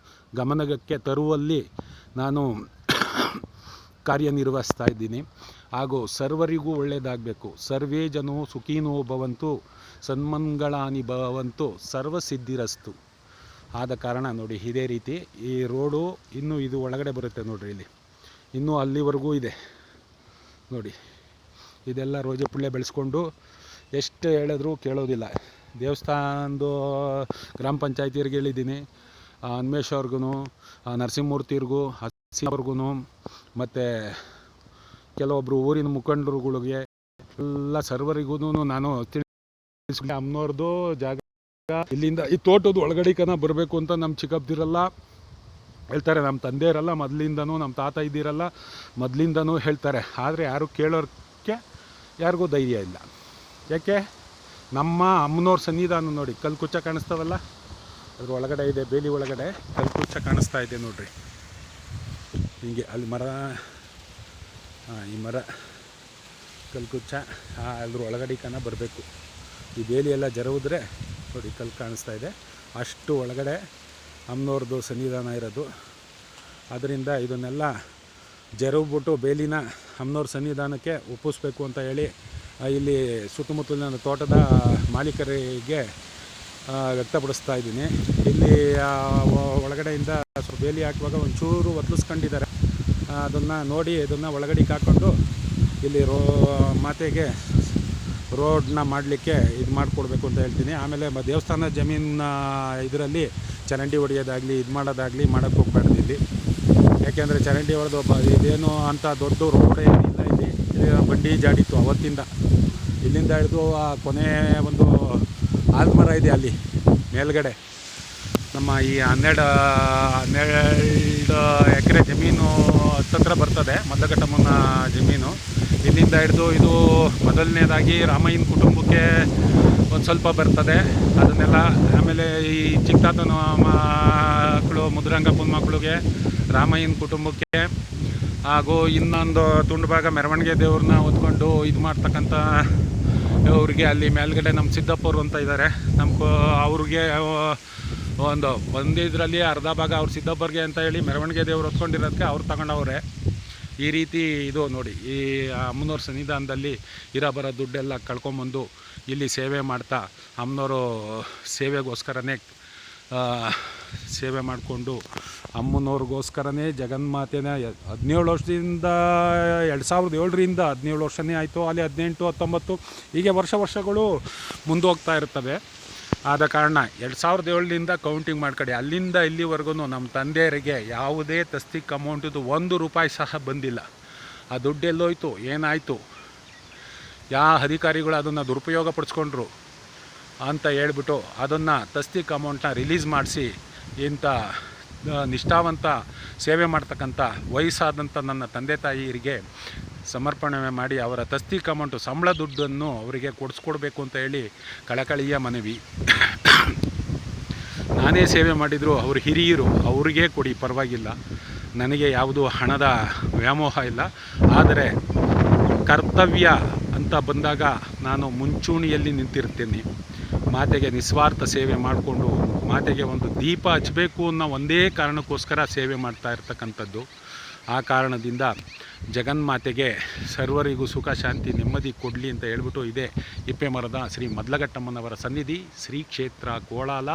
ಗಮನಕ್ಕೆ ತರುವಲ್ಲಿ ನಾನು ಕಾರ್ಯನಿರ್ವಹಿಸ್ತಾ ಇದ್ದೀನಿ. ಹಾಗೂ ಸರ್ವರಿಗೂ ಒಳ್ಳೆಯದಾಗಬೇಕು. ಸರ್ವೇ ಜನೋ ಸುಖೀನೋ ಭವಂತು, ಸನ್ಮಂಗಳಾನಿ ಭವಂತು ಸರ್ವಸಿದ್ಧಿರಸ್ತು. ಆದ ಕಾರಣ ನೋಡಿ, ಇದೇ ರೀತಿ ಈ ರೋಡು ಇನ್ನೂ ಇದು ಒಳಗಡೆ ಬರುತ್ತೆ ನೋಡಿರಿ. ಇಲ್ಲಿ ಇನ್ನೂ ಅಲ್ಲಿವರೆಗೂ ಇದೆ ನೋಡಿ. ಇದೆಲ್ಲ ರೋಜೆ ಪುಳ್ಳೆ ಬೆಳೆಸ್ಕೊಂಡು ಎಷ್ಟು ಹೇಳಿದ್ರೂ ಕೇಳೋದಿಲ್ಲ. ದೇವಸ್ಥಾನದ್ದು ಗ್ರಾಮ ಪಂಚಾಯತಿಯವ್ರಿಗೆ ಹೇಳಿದ್ದೀನಿ, ಹನುಮೇಶ್ವರ್ಗೂ, ನರಸಿಂಹಮೂರ್ತಿಯವ್ರಿಗೂ, ಹಸಿವ್ರಿಗೂ, ಮತ್ತು ಕೆಲವೊಬ್ಬರು ಊರಿನ ಮುಖಂಡರುಗಳಿಗೆ ಎಲ್ಲ ಸರ್ವರಿಗೂ ನಾನು ತಿಳಿಸ್ಕೊಂಡು ಅಮ್ಮನವ್ರದ್ದು ಜಾಗ ಇಲ್ಲಿಂದ ಈ ತೋಟದ ಒಳಗಡೆ ಬರಬೇಕು ಅಂತ ನಮ್ಮ ಚಿಕ್ಕಪ್ಪದಿರಲ್ಲ ಹೇಳ್ತಾರೆ, ನಮ್ಮ ತಂದೆ ಇರಲ್ಲ ಮೊದಲಿಂದನೂ, ನಮ್ಮ ತಾತ ಇದ್ದಿರಲ್ಲ ಮೊದಲಿಂದನೂ ಹೇಳ್ತಾರೆ. ಆದರೆ ಯಾರು ಕೇಳೋಕ್ಕೆ ಯಾರಿಗೂ ಧೈರ್ಯ ಇಲ್ಲ. ಯಾಕೆ? ನಮ್ಮ ಅಮ್ಮನವ್ರ ಸನ್ನಿಧಾನ ನೋಡಿ, ಕಲ್ಕುಚ್ಚ ಕಾಣಿಸ್ತಾವಲ್ಲ, ಅದ್ರ ಒಳಗಡೆ ಇದೆ, ಬೇಲಿ ಒಳಗಡೆ ಕಲ್ಕುಚ್ಚ ಕಾಣಿಸ್ತಾ ಇದೆ ನೋಡ್ರಿ. ಹೀಗೆ ಅಲ್ಲಿ ಮರ, ಈ ಮರ ಕಲ್ಕುಚ್ಚ ಅದ್ರ ಒಳಗಡೆ ಬರಬೇಕು. ಈ ಬೇಲಿ ಎಲ್ಲ ಜರವಿದ್ರೆ ನೋಡಿ ಕಲ್ಲು ಕಾಣಿಸ್ತಾ ಇದೆ, ಅಷ್ಟು ಒಳಗಡೆ ಅಮ್ಮನವ್ರದ್ದು ಸನ್ನಿಧಾನ ಇರೋದು. ಅದರಿಂದ ಇದನ್ನೆಲ್ಲ ಜರವ್ಬಿಟ್ಟು ಬೇಲಿನ ಅಮ್ಮನವ್ರ ಸನ್ನಿಧಾನಕ್ಕೆ ಒಪ್ಪಿಸ್ಬೇಕು ಅಂತ ಹೇಳಿ ಇಲ್ಲಿ ಸುತ್ತಮುತ್ತಲಿನ ತೋಟದ ಮಾಲೀಕರಿಗೆ ವ್ಯಕ್ತಪಡಿಸ್ತಾ ಇದ್ದೀನಿ. ಇಲ್ಲಿ ಒಳಗಡೆಯಿಂದ ಸ್ವಲ್ಪ ಬೇಲಿ ಹಾಕುವಾಗ ಒಂಚೂರು ಒತ್ತಲಿಸ್ಕೊಂಡಿದ್ದಾರೆ, ಅದನ್ನು ನೋಡಿ ಇದನ್ನು ಒಳಗಡೆ ಹಾಕ್ಕೊಂಡು ಇಲ್ಲಿ ಮಾತೆಗೆ ರೋಡನ್ನ ಮಾಡಲಿಕ್ಕೆ ಇದು ಮಾಡಿಕೊಡ್ಬೇಕು ಅಂತ ಹೇಳ್ತೀನಿ. ಆಮೇಲೆ ದೇವಸ್ಥಾನ ಜಮೀನ ಇದರಲ್ಲಿ ಚರಂಡಿ ಹೊಡೆಯೋದಾಗಲಿ ಇದು ಮಾಡೋದಾಗಲಿ ಮಾಡೋಕ್ಕೆ ಹೋಗ್ಬಾರ್ದು ಇಲ್ಲಿ. ಯಾಕೆಂದರೆ ಚರಂಡಿ ಹೊಡೆದು ಇದೇನು ಅಂತ ದೊಡ್ಡ ರೋಡ್ ಏನಿಲ್ಲ ಇಲ್ಲಿ. ಬಂಡಿ ಜಾಡಿತ್ತು ಅವತ್ತಿಂದ, ಇಲ್ಲಿಂದ ಹಿಡಿದು ಆ ಕೊನೆ ಒಂದು ಆಲ್ಮರ ಇದೆ ಅಲ್ಲಿ ಮೇಲ್ಗಡೆ. ನಮ್ಮ ಈ 12 ಎಕರೆ ಜಮೀನು ಹತ್ತತ್ರ ಬರ್ತದೆ ಮದ್ದಘಟ್ಟಮ್ಮನ ಜಮೀನು. ಇಲ್ಲಿಂದ ಹಿಡಿದು ಇದು ಮೊದಲನೇದಾಗಿ ರಾಮಯ್ಯನ ಕುಟುಂಬಕ್ಕೆ ಒಂದು ಸ್ವಲ್ಪ ಬರ್ತದೆ, ಅದನ್ನೆಲ್ಲ. ಆಮೇಲೆ ಈ ಚಿಕ್ಕತಾತನ ಮಕ್ಕಳು ಮುದ್ರಂಗಪ್ಪನ ಮಕ್ಕಳಿಗೆ, ರಾಮಯ್ಯನ ಕುಟುಂಬಕ್ಕೆ, ಹಾಗೂ ಇನ್ನೊಂದು ತುಂಡು ಭಾಗ ಮೆರವಣಿಗೆ ದೇವ್ರನ್ನ ಹೊತ್ಕೊಂಡು ಇದು ಮಾಡ್ತಕ್ಕಂಥ ಅವ್ರಿಗೆ ಅಲ್ಲಿ ಮೇಲ್ಗಡೆ ನಮ್ಮ ಸಿದ್ದಪ್ಪವ್ರು ಅಂತ ಇದ್ದಾರೆ, ಅವ್ರಿಗೆ ಒಂದು ಬಂದಿದ್ರಲ್ಲಿ ಅರ್ಧ ಭಾಗ ಅವ್ರು ಸಿದ್ದಪ್ಪರಿಗೆ ಅಂತ ಹೇಳಿ ಮೆರವಣಿಗೆ ದೇವ್ರು ಹೊತ್ಕೊಂಡಿರೋದಕ್ಕೆ ಅವ್ರು ತಗೊಂಡವ್ರೆ. ಈ ರೀತಿ ಇದು ನೋಡಿ, ಈ ಅಮ್ಮನವ್ರ ಸನ್ನಿಧಾನದಲ್ಲಿ ಇರೋ ದುಡ್ಡೆಲ್ಲ ಕಳ್ಕೊಂಬಂದು ಇಲ್ಲಿ ಸೇವೆ ಮಾಡ್ತಾ ಅಮ್ಮನವರು ಸೇವೆಗೋಸ್ಕರನೇ ಸೇವೆ ಮಾಡಿಕೊಂಡು ಅಮ್ಮನವ್ರಿಗೋಸ್ಕರನೇ ಜಗನ್ಮಾತೆನ 17 ವರ್ಷದಿಂದ 2007ರಿಂದ 17 ವರ್ಷನೇ ಆಯಿತು, ಅಲ್ಲಿ 18, 19 ಹೀಗೆ ವರ್ಷಗಳು ಮುಂದೋಗ್ತಾ ಇರ್ತವೆ. ಆದ ಕಾರಣ 2007ರಿಂದ ಕೌಂಟಿಂಗ್ ಮಾಡ್ಕೊಳ್ಳಿ. ಅಲ್ಲಿಂದ ಇಲ್ಲಿವರೆಗೂ ನಮ್ಮ ತಂದೆಯರಿಗೆ ಯಾವುದೇ ತಸ್ತಿಕ್ ಅಮೌಂಟಿದು ₹1 ಸಹ ಬಂದಿಲ್ಲ. ಆ ದುಡ್ಡು ಎಲ್ಲೋಯ್ತು, ಏನಾಯಿತು, ಯಾವ ಅಧಿಕಾರಿಗಳು ಅದನ್ನು ದುರುಪಯೋಗ ಪಡಿಸ್ಕೊಂಡ್ರು ಅಂತ ಹೇಳ್ಬಿಟ್ಟು ಅದನ್ನು ತಸ್ತಿಕ್ ಅಮೌಂಟನ್ನ ರಿಲೀಸ್ ಮಾಡಿಸಿ ಇಂಥ ನಿಷ್ಠಾವಂತ ಸೇವೆ ಮಾಡ್ತಕ್ಕಂಥ ವಯಸ್ಸಾದಂಥ ನನ್ನ ತಂದೆ ತಾಯಿಯರಿಗೆ ಸಮರ್ಪಣೆ ಮಾಡಿ ಅವರ ತಸ್ತಿಕ್ ಅಮೌಂಟು ಸಂಬಳ ದುಡ್ಡನ್ನು ಅವರಿಗೆ ಕೊಡಿಸ್ಕೊಡ್ಬೇಕು ಅಂತ ಹೇಳಿ ಕಳಕಳಿಯ ಮನವಿ. ನಾನೇ ಸೇವೆ ಮಾಡಿದರೂ ಅವರು ಹಿರಿಯರು, ಅವ್ರಿಗೆ ಕೊಡಿ ಪರವಾಗಿಲ್ಲ, ನನಗೆ ಯಾವುದೂ ಹಣದ ವ್ಯಾಮೋಹ ಇಲ್ಲ. ಆದರೆ ಕರ್ತವ್ಯ ಅಂತ ಬಂದಾಗ ನಾನು ಮುಂಚೂಣಿಯಲ್ಲಿ ನಿಂತಿರ್ತೀನಿ. ಮಾತೆಗೆ ನಿಸ್ವಾರ್ಥ ಸೇವೆ ಮಾಡಿಕೊಂಡು ಮಾತೆಗೆ ಒಂದು ದೀಪ ಹಚ್ಚಬೇಕು ಅನ್ನೋ ಒಂದೇ ಕಾರಣಕ್ಕೋಸ್ಕರ ಸೇವೆ ಮಾಡ್ತಾ ಇರ್ತಕ್ಕಂಥದ್ದು. ಆ ಕಾರಣದಿಂದ ಜಗನ್ಮಾತೆಗೆ ಸರ್ವರಿಗೂ ಸುಖ ಶಾಂತಿ ನೆಮ್ಮದಿ ಕೊಡಲಿ ಅಂತ ಹೇಳ್ಬಿಟ್ಟು ಇದೆ ಇಪ್ಪೆ ಮರದ ಶ್ರೀ ಮದ್ಲಘಟ್ಟಮ್ಮನವರ ಸನ್ನಿಧಿ, ಶ್ರೀ ಕ್ಷೇತ್ರ ಕೋಳಾಲ,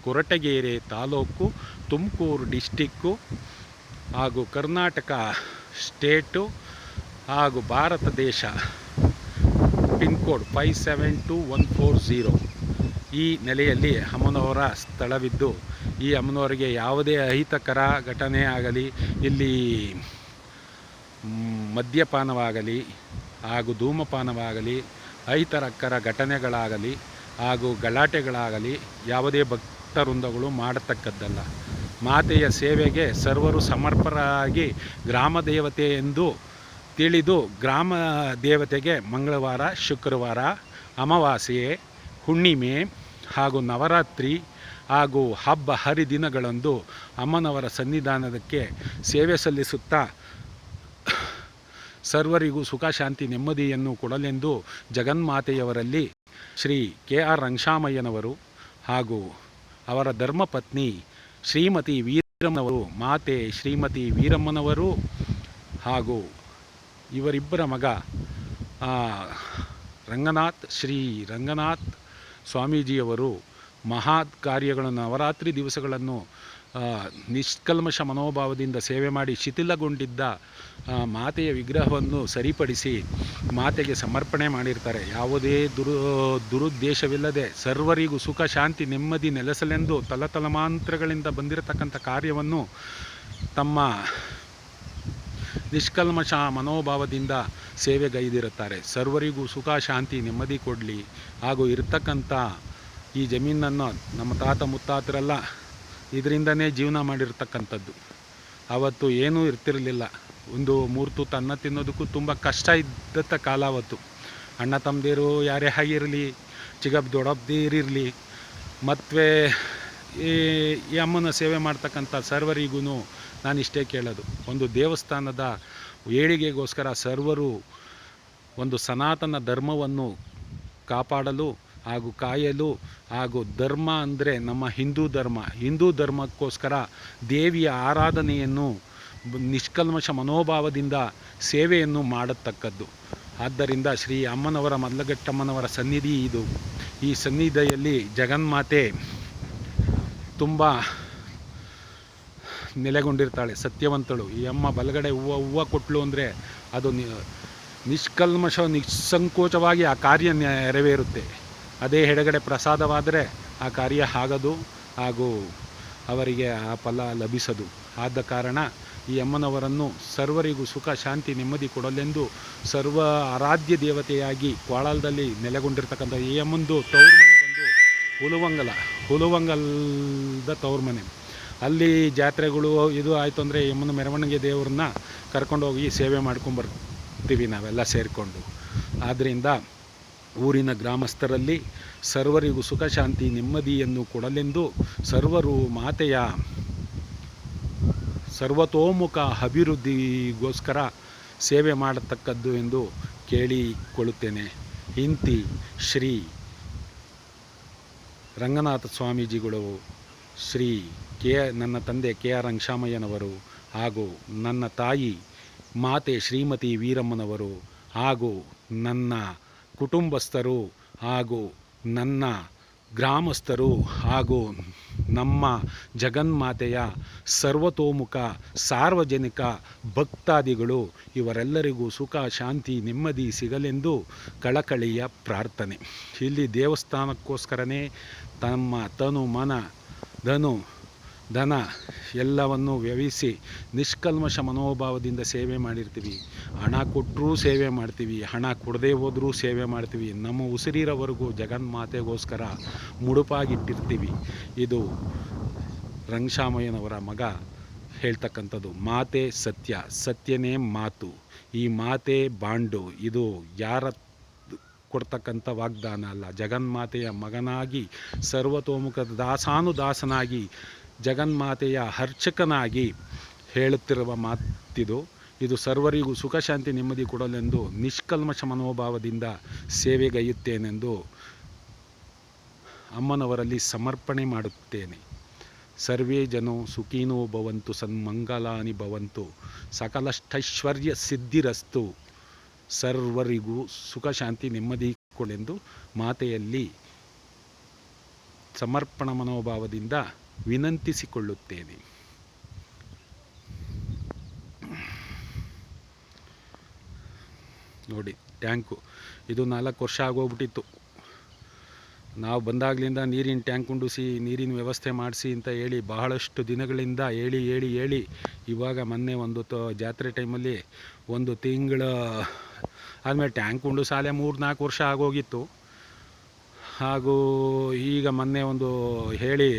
ಕೊರಟಗೆರೆ ತಾಲೂಕು, ತುಮಕೂರು ಡಿಸ್ಟಿಕ್ಕು ಹಾಗೂ ಕರ್ನಾಟಕ ಸ್ಟೇಟು ಹಾಗೂ ಭಾರತ ದೇಶ. Pin code 572140. ಈ ನೆಲೆಯಲ್ಲಿ ಅಮ್ಮನವರ ಸ್ಥಳವಿದ್ದು ಈ ಅಮ್ಮನವರಿಗೆ ಯಾವುದೇ ಅಹಿತಕರ ಘಟನೆ ಆಗಲಿ, ಇಲ್ಲಿ ಮದ್ಯಪಾನವಾಗಲಿ ಹಾಗೂ ಧೂಮಪಾನವಾಗಲಿ, ಅಹಿತಕರ ಘಟನೆಗಳಾಗಲಿ ಹಾಗೂ ಗಲಾಟೆಗಳಾಗಲಿ ಯಾವುದೇ ಭಕ್ತವೃಂದಗಳು ಮಾಡತಕ್ಕದ್ದಲ್ಲ. ಮಾತೆಯ ಸೇವೆಗೆ ಸರ್ವರು ಸಮರ್ಪರಾಗಿ ಗ್ರಾಮ ದೇವತೆ ಎಂದು ತಿಳಿದು ಗ್ರಾಮ ದೇವತೆಗೆ ಮಂಗಳವಾರ, ಶುಕ್ರವಾರ, ಅಮಾವಾಸ್ಯೆ, ಹುಣ್ಣಿಮೆ ಹಾಗೂ ನವರಾತ್ರಿ ಹಾಗೂ ಹಬ್ಬ ಹರಿದಿನಗಳಂದು ಅಮ್ಮನವರ ಸನ್ನಿಧಾನಕ್ಕೆ ಸೇವೆ ಸಲ್ಲಿಸುತ್ತಾ ಸರ್ವರಿಗೂ ಸುಖ ಶಾಂತಿ ನೆಮ್ಮದಿಯನ್ನು ಕೊಡಲೆಂದು ಜಗನ್ಮಾತೆಯವರಲ್ಲಿ ಶ್ರೀ KR ರಂಗಶಾಮಯ್ಯನವರು ಹಾಗೂ ಅವರ ಧರ್ಮಪತ್ನಿ ಶ್ರೀಮತಿ ವೀರಮ್ಮನವರು, ಮಾತೆ ಶ್ರೀಮತಿ ವೀರಮ್ಮನವರು ಹಾಗೂ ಇವರಿಬ್ಬರ ಮಗ ರಂಗನಾಥ್, ಶ್ರೀ ರಂಗನಾಥ್ ಸ್ವಾಮೀಜಿಯವರು ಮಹತ್ ಕಾರ್ಯಗಳನ್ನು ನವರಾತ್ರಿ ದಿವಸಗಳನ್ನು ನಿಷ್ಕಲ್ಮಶ ಮನೋಭಾವದಿಂದ ಸೇವೆ ಮಾಡಿ ಶಿಥಿಲಗೊಂಡಿದ್ದ ಮಾತೆಯ ವಿಗ್ರಹವನ್ನು ಸರಿಪಡಿಸಿ ಮಾತೆಗೆ ಸಮರ್ಪಣೆ ಮಾಡಿರ್ತಾರೆ. ಯಾವುದೇ ದುರುದ್ದೇಶವಿಲ್ಲದೆ ಸರ್ವರಿಗೂ ಸುಖ ಶಾಂತಿ ನೆಮ್ಮದಿ ನೆಲೆಸಲೆಂದು ತಲತಲಮಾಂತರಗಳಿಂದ ಬಂದಿರತಕ್ಕಂಥ ಕಾರ್ಯವನ್ನು ತಮ್ಮ ನಿಷ್ಕಲ್ಮಶ ಮನೋಭಾವದಿಂದ ಸೇವೆಗೈದಿರುತ್ತಾರೆ. ಸರ್ವರಿಗೂ ಸುಖ ಶಾಂತಿ ನೆಮ್ಮದಿ ಕೊಡಲಿ. ಹಾಗೂ ಇರತಕ್ಕಂಥ ಈ ಜಮೀನನ್ನು ನಮ್ಮ ತಾತ ಮುತ್ತಾತರೆಲ್ಲ ಇದರಿಂದನೇ ಜೀವನ ಮಾಡಿರ್ತಕ್ಕಂಥದ್ದು. ಆವತ್ತು ಏನೂ ಇರ್ತಿರಲಿಲ್ಲ. ಒಂದು ಮೂರು ತುತ್ತು ಅನ್ನ ತಿನ್ನೋದಕ್ಕೂ ತುಂಬ ಕಷ್ಟ ಇದ್ದಂಥ ಕಾಲ ಅವತ್ತು. ಅಣ್ಣ ತಮ್ಮದಿರು ಯಾರೇ ಆಗಿರಲಿ, ಚಿಗಪ್ ದೊಡ್ಡಪ್ಪದಿರಿರಲಿ, ಮತ್ತು ಈ ಅಮ್ಮನ ಸೇವೆ ಮಾಡ್ತಕ್ಕಂಥ ಸರ್ವರಿಗೂ ನಾನಿಷ್ಟೇ ಕೇಳೋದು, ಒಂದು ದೇವಸ್ಥಾನದ ಏಳಿಗೆಗೋಸ್ಕರ ಸರ್ವರು ಒಂದು ಸನಾತನ ಧರ್ಮವನ್ನು ಕಾಪಾಡಲು ಹಾಗೂ ಕಾಯಲು, ಹಾಗೂ ಧರ್ಮ ಅಂದರೆ ನಮ್ಮ ಹಿಂದೂ ಧರ್ಮಕ್ಕೋಸ್ಕರ ದೇವಿಯ ಆರಾಧನೆಯನ್ನು ನಿಷ್ಕಲ್ಮಶ ಮನೋಭಾವದಿಂದ ಸೇವೆಯನ್ನು ಮಾಡತಕ್ಕದ್ದು. ಆದ್ದರಿಂದ ಶ್ರೀ ಅಮ್ಮನವರ ಮಲ್ಲಘಟ್ಟಮ್ಮನವರ ಸನ್ನಿಧಿ ಇದು. ಈ ಸನ್ನಿಧಿಯಲ್ಲಿ ಜಗನ್ಮಾತೆ ತುಂಬ ನೆಲೆಗೊಂಡಿರ್ತಾಳೆ, ಸತ್ಯವಂತಳು. ಈ ಅಮ್ಮ ಬಲಗಡೆ ಹೂವು ಕೊಟ್ಟಳು ಅಂದರೆ ಅದು ನಿಷ್ಕಲ್ಮಶ ನಿಸ್ಸಂಕೋಚವಾಗಿ ಆ ಕಾರ್ಯ ನೆರವೇರುತ್ತೆ. ಅದೇ ಎಡಗಡೆ ಪ್ರಸಾದವಾದರೆ ಆ ಕಾರ್ಯ ಆಗದು ಹಾಗೂ ಅವರಿಗೆ ಆ ಫಲ ಲಭಿಸದು. ಆದ ಕಾರಣ ಈ ಅಮ್ಮನವರನ್ನು ಸರ್ವರಿಗೂ ಸುಖ ಶಾಂತಿ ನೆಮ್ಮದಿ ಕೊಡಲೆಂದು ಸರ್ವ ಆರಾಧ್ಯ ದೇವತೆಯಾಗಿ ಕೋಳಾಲದಲ್ಲಿ ನೆಲೆಗೊಂಡಿರ್ತಕ್ಕಂಥ ಈ ಅಮ್ಮಂದು ತವ್ರ ಮನೆ ಬಂದು ಹುಲುವಂಗಲದ ತವ್ರ ಮನೆ. ಅಲ್ಲಿ ಜಾತ್ರೆಗಳು ಇದು ಆಯಿತು ಅಂದರೆ ಯಮ್ಮನ ಮೆರವಣಿಗೆ ದೇವ್ರನ್ನ ಕರ್ಕೊಂಡೋಗಿ ಸೇವೆ ಮಾಡ್ಕೊಂಬರ್ತೀವಿ ನಾವೆಲ್ಲ ಸೇರಿಕೊಂಡು. ಆದ್ದರಿಂದ ಊರಿನ ಗ್ರಾಮಸ್ಥರಲ್ಲಿ ಸರ್ವರಿಗೂ ಸುಖ ಶಾಂತಿ ನೆಮ್ಮದಿಯನ್ನು ಕೊಡಲೆಂದು ಸರ್ವರು ಮಾತೆಯ ಸರ್ವತೋಮುಖ ಅಭಿವೃದ್ಧಿಗೋಸ್ಕರ ಸೇವೆ ಮಾಡತಕ್ಕದ್ದು ಎಂದು ಕೇಳಿಕೊಳ್ಳುತ್ತೇನೆ. ಇಂತಿ ಶ್ರೀ ರಂಗನಾಥ ಸ್ವಾಮೀಜಿಗಳು, ಶ್ರೀ ನನ್ನ ತಂದೆ KR ರಂಗಶಾಮಯ್ಯನವರು, ಹಾಗೂ ನನ್ನ ತಾಯಿ ಮಾತೆ ಶ್ರೀಮತಿ ವೀರಮ್ಮನವರು, ಹಾಗೂ ನನ್ನ ಕುಟುಂಬಸ್ಥರು, ಹಾಗೂ ನನ್ನ ಗ್ರಾಮಸ್ಥರು, ಹಾಗೂ ನಮ್ಮ ಜಗನ್ಮಾತೆಯ ಸರ್ವತೋಮುಖ ಸಾರ್ವಜನಿಕ ಭಕ್ತಾದಿಗಳು ಇವರೆಲ್ಲರಿಗೂ ಸುಖ ಶಾಂತಿ ನೆಮ್ಮದಿ ಸಿಗಲೆಂದು ಕಳಕಳಿಯ ಪ್ರಾರ್ಥನೆ. ಇಲ್ಲಿ ದೇವಸ್ಥಾನಕ್ಕೋಸ್ಕರನೇ ತಮ್ಮ ತನು ಮನ ಧನ ಎಲ್ಲವನ್ನು ವ್ಯಯಿಸಿ ನಿಷ್ಕಲ್ಮಶ ಮನೋಭಾವದಿಂದ ಸೇವೆ ಮಾಡಿರ್ತೀವಿ. ಹಣ ಕೊಟ್ಟರೂ ಸೇವೆ ಮಾಡ್ತೀವಿ, ಹಣ ಕೊಡದೇ ಹೋದರೂ ಸೇವೆ ಮಾಡ್ತೀವಿ. ನಮ್ಮ ಉಸಿರಿರೋವರೆಗೂ ಜಗನ್ಮಾತೆಗೋಸ್ಕರ ಮುಡುಪಾಗಿಟ್ಟಿರ್ತೀವಿ. ಇದು ರಂಗಶಾಮಯ್ಯನವರ ಮಗ ಹೇಳ್ತಕ್ಕಂಥದ್ದು. ಮಾತೆ ಸತ್ಯ, ಸತ್ಯನೇ ಮಾತು, ಈ ಮಾತೆ ಬಾಂಡು. ಇದು ಯಾರ ಕೊಡ್ತಕ್ಕಂಥ ವಾಗ್ದಾನ ಅಲ್ಲ. ಜಗನ್ಮಾತೆಯ ಮಗನಾಗಿ ಸರ್ವತೋಮುಖದ ದಾಸಾನುದಾಸನಾಗಿ ಜಗನ್ಮಾತೆಯ ಅರ್ಚಕನಾಗಿ ಹೇಳುತ್ತಿರುವ ಮಾತಿದು. ಇದು ಸರ್ವರಿಗೂ ಸುಖ ಶಾಂತಿ ನೆಮ್ಮದಿ ಕೊಡಲೆಂದು ನಿಷ್ಕಲ್ಮಶ ಮನೋಭಾವದಿಂದ ಸೇವೆಗೈಯುತ್ತೇನೆಂದು ಅಮ್ಮನವರಲ್ಲಿ ಸಮರ್ಪಣೆ ಮಾಡುತ್ತೇನೆ. ಸರ್ವೇ ಜನೋ ಸುಖೀನೋ ಭವಂತು, ಸನ್ಮಂಗಲಾನಿ ಭವಂತು, ಸಕಲಷ್ಟೈಶ್ವರ್ಯ ಸಿದ್ಧಿರಸ್ತು, ಸರ್ವರಿಗೂ ಸುಖ ಶಾಂತಿ ನೆಮ್ಮದಿ ಕೊಡೆಂದು ಮಾತೆಯಲ್ಲಿ ಸಮರ್ಪಣ ಮನೋಭಾವದಿಂದ ವಿನಂತಿಸಿಕೊಳ್ಳುತ್ತೇನೆ. ನೋಡಿ ಟ್ಯಾಂಕು ಇದು 4 ವರ್ಷ ಆಗೋಗ್ಬಿಟ್ಟಿತ್ತು. ನಾವು ಬಂದಾಗಲಿಂದ ನೀರಿನ ಟ್ಯಾಂಕ್ ಕುಂಡಿಸಿ ನೀರಿನ ವ್ಯವಸ್ಥೆ ಮಾಡಿಸಿ ಅಂತ ಹೇಳಿ ಬಹಳಷ್ಟು ದಿನಗಳಿಂದ ಹೇಳಿ ಇವಾಗ ಮೊನ್ನೆ ಒಂದು ಜಾತ್ರೆ ಟೈಮಲ್ಲಿ 1 ತಿಂಗಳ ಆದಮೇಲೆ ಟ್ಯಾಂಕ್ ಕುಂಡು ಸಾಲೆ 3-4 ವರ್ಷ ಆಗೋಗಿತ್ತು. ಹಾಗೂ ಈಗ ಮೊನ್ನೆ ಒಂದು ಹೇಳಿ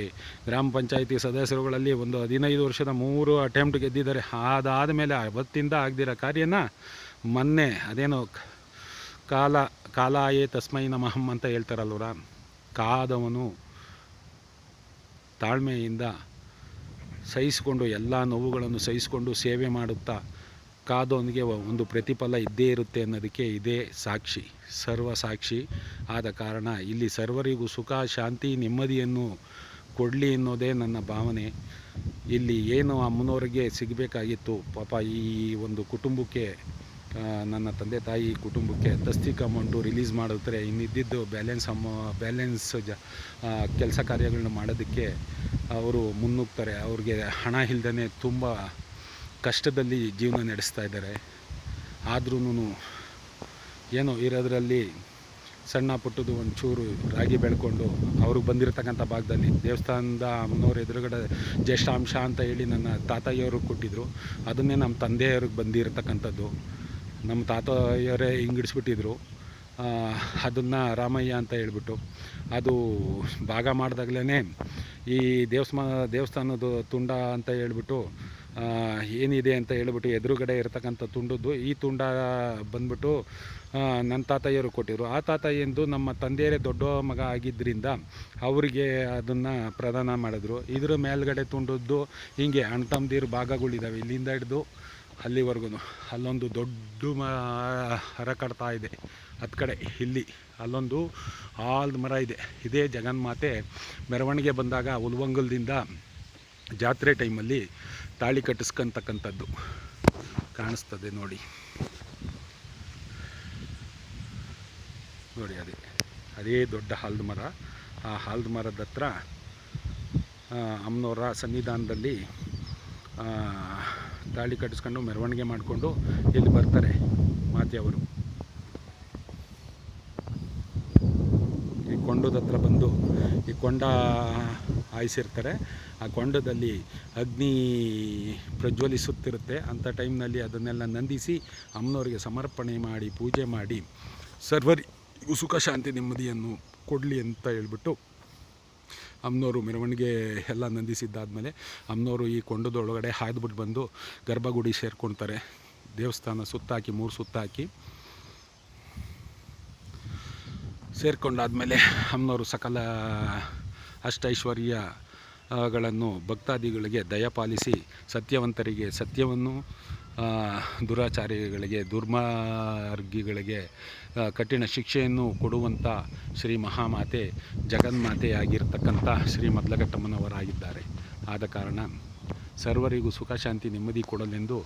ಗ್ರಾಮ ಪಂಚಾಯಿತಿ ಸದಸ್ಯರುಗಳಲ್ಲಿ ಒಂದು 15 ವರ್ಷದ 3 ಅಟೆಂಪ್ಟ್ ಗೆದ್ದಿದ್ದಾರೆ. ಅದಾದ ಮೇಲೆ ಅವತ್ತಿಂದ ಆಗದಿರೋ ಕಾರ್ಯನ ಮೊನ್ನೆ ಅದೇನೋ ಕಾಲಾಯೇ ತಸ್ಮೈ ನಮಃ ಅಂತ ಹೇಳ್ತಾರಲ್ವರ, ಕಾದವನು ತಾಳ್ಮೆಯಿಂದ ಸಹಿಸಿಕೊಂಡು ಎಲ್ಲ ನೋವುಗಳನ್ನು ಸಹಿಸಿಕೊಂಡು ಸೇವೆ ಮಾಡುತ್ತಾ ಕಾದವನಿಗೆ ಒಂದು ಪ್ರತಿಫಲ ಇದ್ದೇ ಇರುತ್ತೆ ಅನ್ನೋದಕ್ಕೆ ಇದೇ ಸಾಕ್ಷಿ, ಸರ್ವ ಸಾಕ್ಷಿ. ಆದ ಕಾರಣ ಇಲ್ಲಿ ಸರ್ವರಿಗೂ ಸುಖ ಶಾಂತಿ ನೆಮ್ಮದಿಯನ್ನು ಕೊಡಲಿ ಅನ್ನೋದೇ ನನ್ನ ಭಾವನೆ. ಇಲ್ಲಿ ಏನು ಅಮ್ಮನವ್ರಿಗೆ ಸಿಗಬೇಕಾಗಿತ್ತು ಪಾಪ ಈ ಒಂದು ಕುಟುಂಬಕ್ಕೆ ನನ್ನ ತಂದೆ ತಾಯಿ ಕುಟುಂಬಕ್ಕೆ ತಸ್ತಿಕ್ ಅಮೌಂಟು ರಿಲೀಸ್ ಮಾಡಿದ್ರೆ ಇನ್ನಿದ್ದಿದ್ದು ಬ್ಯಾಲೆನ್ಸ್ ಕೆಲಸ ಕಾರ್ಯಗಳನ್ನ ಮಾಡೋದಕ್ಕೆ ಅವರು ಮುನ್ನುಗ್ತಾರೆ. ಅವ್ರಿಗೆ ಹಣ ಇಲ್ಲದೇ ತುಂಬ ಕಷ್ಟದಲ್ಲಿ ಜೀವನ ನಡೆಸ್ತಾ ಇದ್ದಾರೆ. ಆದ್ರೂ ಏನೋ ಇರೋದ್ರಲ್ಲಿ ಸಣ್ಣ ಪುಟ್ಟದು ಒಂಚೂರು ರಾಗಿ ಬೆಳ್ಕೊಂಡು ಅವ್ರಿಗೆ ಬಂದಿರತಕ್ಕಂಥ ಭಾಗದಲ್ಲಿ ದೇವಸ್ಥಾನದ ಅಮ್ಮನವ್ರ ಎದುರುಗಡೆ ಜ್ಯೇಷ್ಠಾಂಶ ಅಂತ ಹೇಳಿ ನನ್ನ ತಾತಾಯಿಯವ್ರಿಗೆ ಕೊಟ್ಟಿದ್ದರು. ಅದನ್ನೇ ನಮ್ಮ ತಂದೆಯವ್ರಿಗೆ ಬಂದಿರತಕ್ಕಂಥದ್ದು. ನಮ್ಮ ತಾತಾಯಿಯವರೇ ಹಿಂಗಿಡಿಸ್ಬಿಟ್ಟಿದ್ರು. ಅದನ್ನು ರಾಮಯ್ಯ ಅಂತ ಹೇಳ್ಬಿಟ್ಟು ಅದು ಭಾಗ ಮಾಡಿದಾಗಲೇ ಈ ದೇವಸ್ಥಾನದ ತುಂಡ ಅಂತ ಹೇಳ್ಬಿಟ್ಟು ಏನಿದೆ ಅಂತ ಹೇಳ್ಬಿಟ್ಟು ಎದುರುಗಡೆ ಇರತಕ್ಕಂಥ ತುಂಡದ್ದು ಈ ತುಂಡ ಬಂದ್ಬಿಟ್ಟು ನನ್ನ ತಾತಾಯಿಯವರು ಕೊಟ್ಟಿದ್ರು. ಆ ತಾತಾಯಿಯಂದು ನಮ್ಮ ತಂದೆಯರೇ ದೊಡ್ಡ ಮಗ ಆಗಿದ್ದರಿಂದ ಅವರಿಗೆ ಅದನ್ನು ಪ್ರದಾನ ಮಾಡಿದ್ರು. ಇದರ ಮೇಲ್ಗಡೆ ತುಂಡದ್ದು ಹಿಂಗೆ ಅಣ್ಣ ತಮ್ಮದಿರು ಭಾಗಗಳಿದ್ದಾವೆ. ಇಲ್ಲಿಂದ ಹಿಡಿದು ಅಲ್ಲಿವರೆಗೂ ಅಲ್ಲೊಂದು ದೊಡ್ಡ ಮರ ಕಟ್ತಾ ಇದೆ. ಹತ್ತು ಕಡೆ ಇಲ್ಲಿ ಅಲ್ಲೊಂದು ಆಲ್ದ ಮರ ಇದೆ. ಇದೇ ಜಗನ್ಮಾತೆ ಮೆರವಣಿಗೆ ಬಂದಾಗ ಉಲ್ವಂಗಲದಿಂದ ಜಾತ್ರೆ ಟೈಮಲ್ಲಿ ತಾಳಿ ಕಟ್ಟಿಸ್ಕೊಂತಕ್ಕಂಥದ್ದು ಕಾಣಿಸ್ತದೆ ನೋಡಿ. ಅದೇ ದೊಡ್ಡ ಆಲದ ಮರ. ಆ ಆಲದ ಮರದ ಹತ್ರ ಅಮ್ಮನವರ ಸನ್ನಿಧಾನದಲ್ಲಿ ತಾಳಿ ಕಟ್ಟಿಸ್ಕೊಂಡು ಮೆರವಣಿಗೆ ಮಾಡಿಕೊಂಡು ಇಲ್ಲಿ ಬರ್ತಾರೆ ಮಾತೆಯವರು. ಈ ಕೊಂಡದ ಹತ್ರ ಬಂದು ಈ ಕೊಂಡ ಹಾಯಿಸಿರ್ತಾರೆ. ಆ ಕೊಂಡದಲ್ಲಿ ಅಗ್ನಿ ಪ್ರಜ್ವಲಿಸುತ್ತಿರುತ್ತೆ. ಅಂಥ ಟೈಮ್ನಲ್ಲಿ ಅದನ್ನೆಲ್ಲ ನಂದಿಸಿ ಅಮ್ಮನವ್ರಿಗೆ ಸಮರ್ಪಣೆ ಮಾಡಿ ಪೂಜೆ ಮಾಡಿ ಸರ್ವರಿಗೂ ಸುಖ ಶಾಂತಿ ನೆಮ್ಮದಿಯನ್ನು ಕೊಡಲಿ ಅಂತ ಹೇಳ್ಬಿಟ್ಟು ಅಮ್ಮನವರು ಮೆರವಣಿಗೆ ಎಲ್ಲ ನಂದಿಸಿದ್ದಾದಮೇಲೆ ಅಮ್ಮನವರು ಈ ಕೊಂಡದೊಳಗಡೆ ಹಾಯ್ದುಬಿಟ್ಟು ಬಂದು ಗರ್ಭಗುಡಿ ಸೇರ್ಕೊಳ್ತಾರೆ. ದೇವಸ್ಥಾನ ಸುತ್ತಾಕಿ 3 ಸುತ್ತಾಕಿ ಸೇರ್ಕೊಂಡಾದಮೇಲೆ ಅಮ್ಮನವರು ಸಕಲ ಅಷ್ಟೈಶ್ವರ್ಯಗಳನ್ನು ಭಕ್ತಾದಿಗಳಿಗೆ ದಯಪಾಲಿಸಿ ಸತ್ಯವಂತರಿಗೆ ಸತ್ಯವನ್ನು, ದುರಾಚಾರಿಗಳಿಗೆ ದುರ್ಮಾರ್ಗಿಗಳಿಗೆ ಕಠಿಣ ಶಿಕ್ಷೆಯನ್ನು ಕೊಡುವಂಥ ಶ್ರೀ ಮಹಾಮಾತೆ ಜಗನ್ಮಾತೆಯಾಗಿರ್ತಕ್ಕಂಥ ಶ್ರೀ ಮದ್ಲಘಟ್ಟಮ್ಮನವರಾಗಿದ್ದಾರೆ. ಆದ ಕಾರಣ ಸರ್ವರಿಗೂ ಸುಖ ಶಾಂತಿ ನೆಮ್ಮದಿ ಕೊಡಲೆಂದು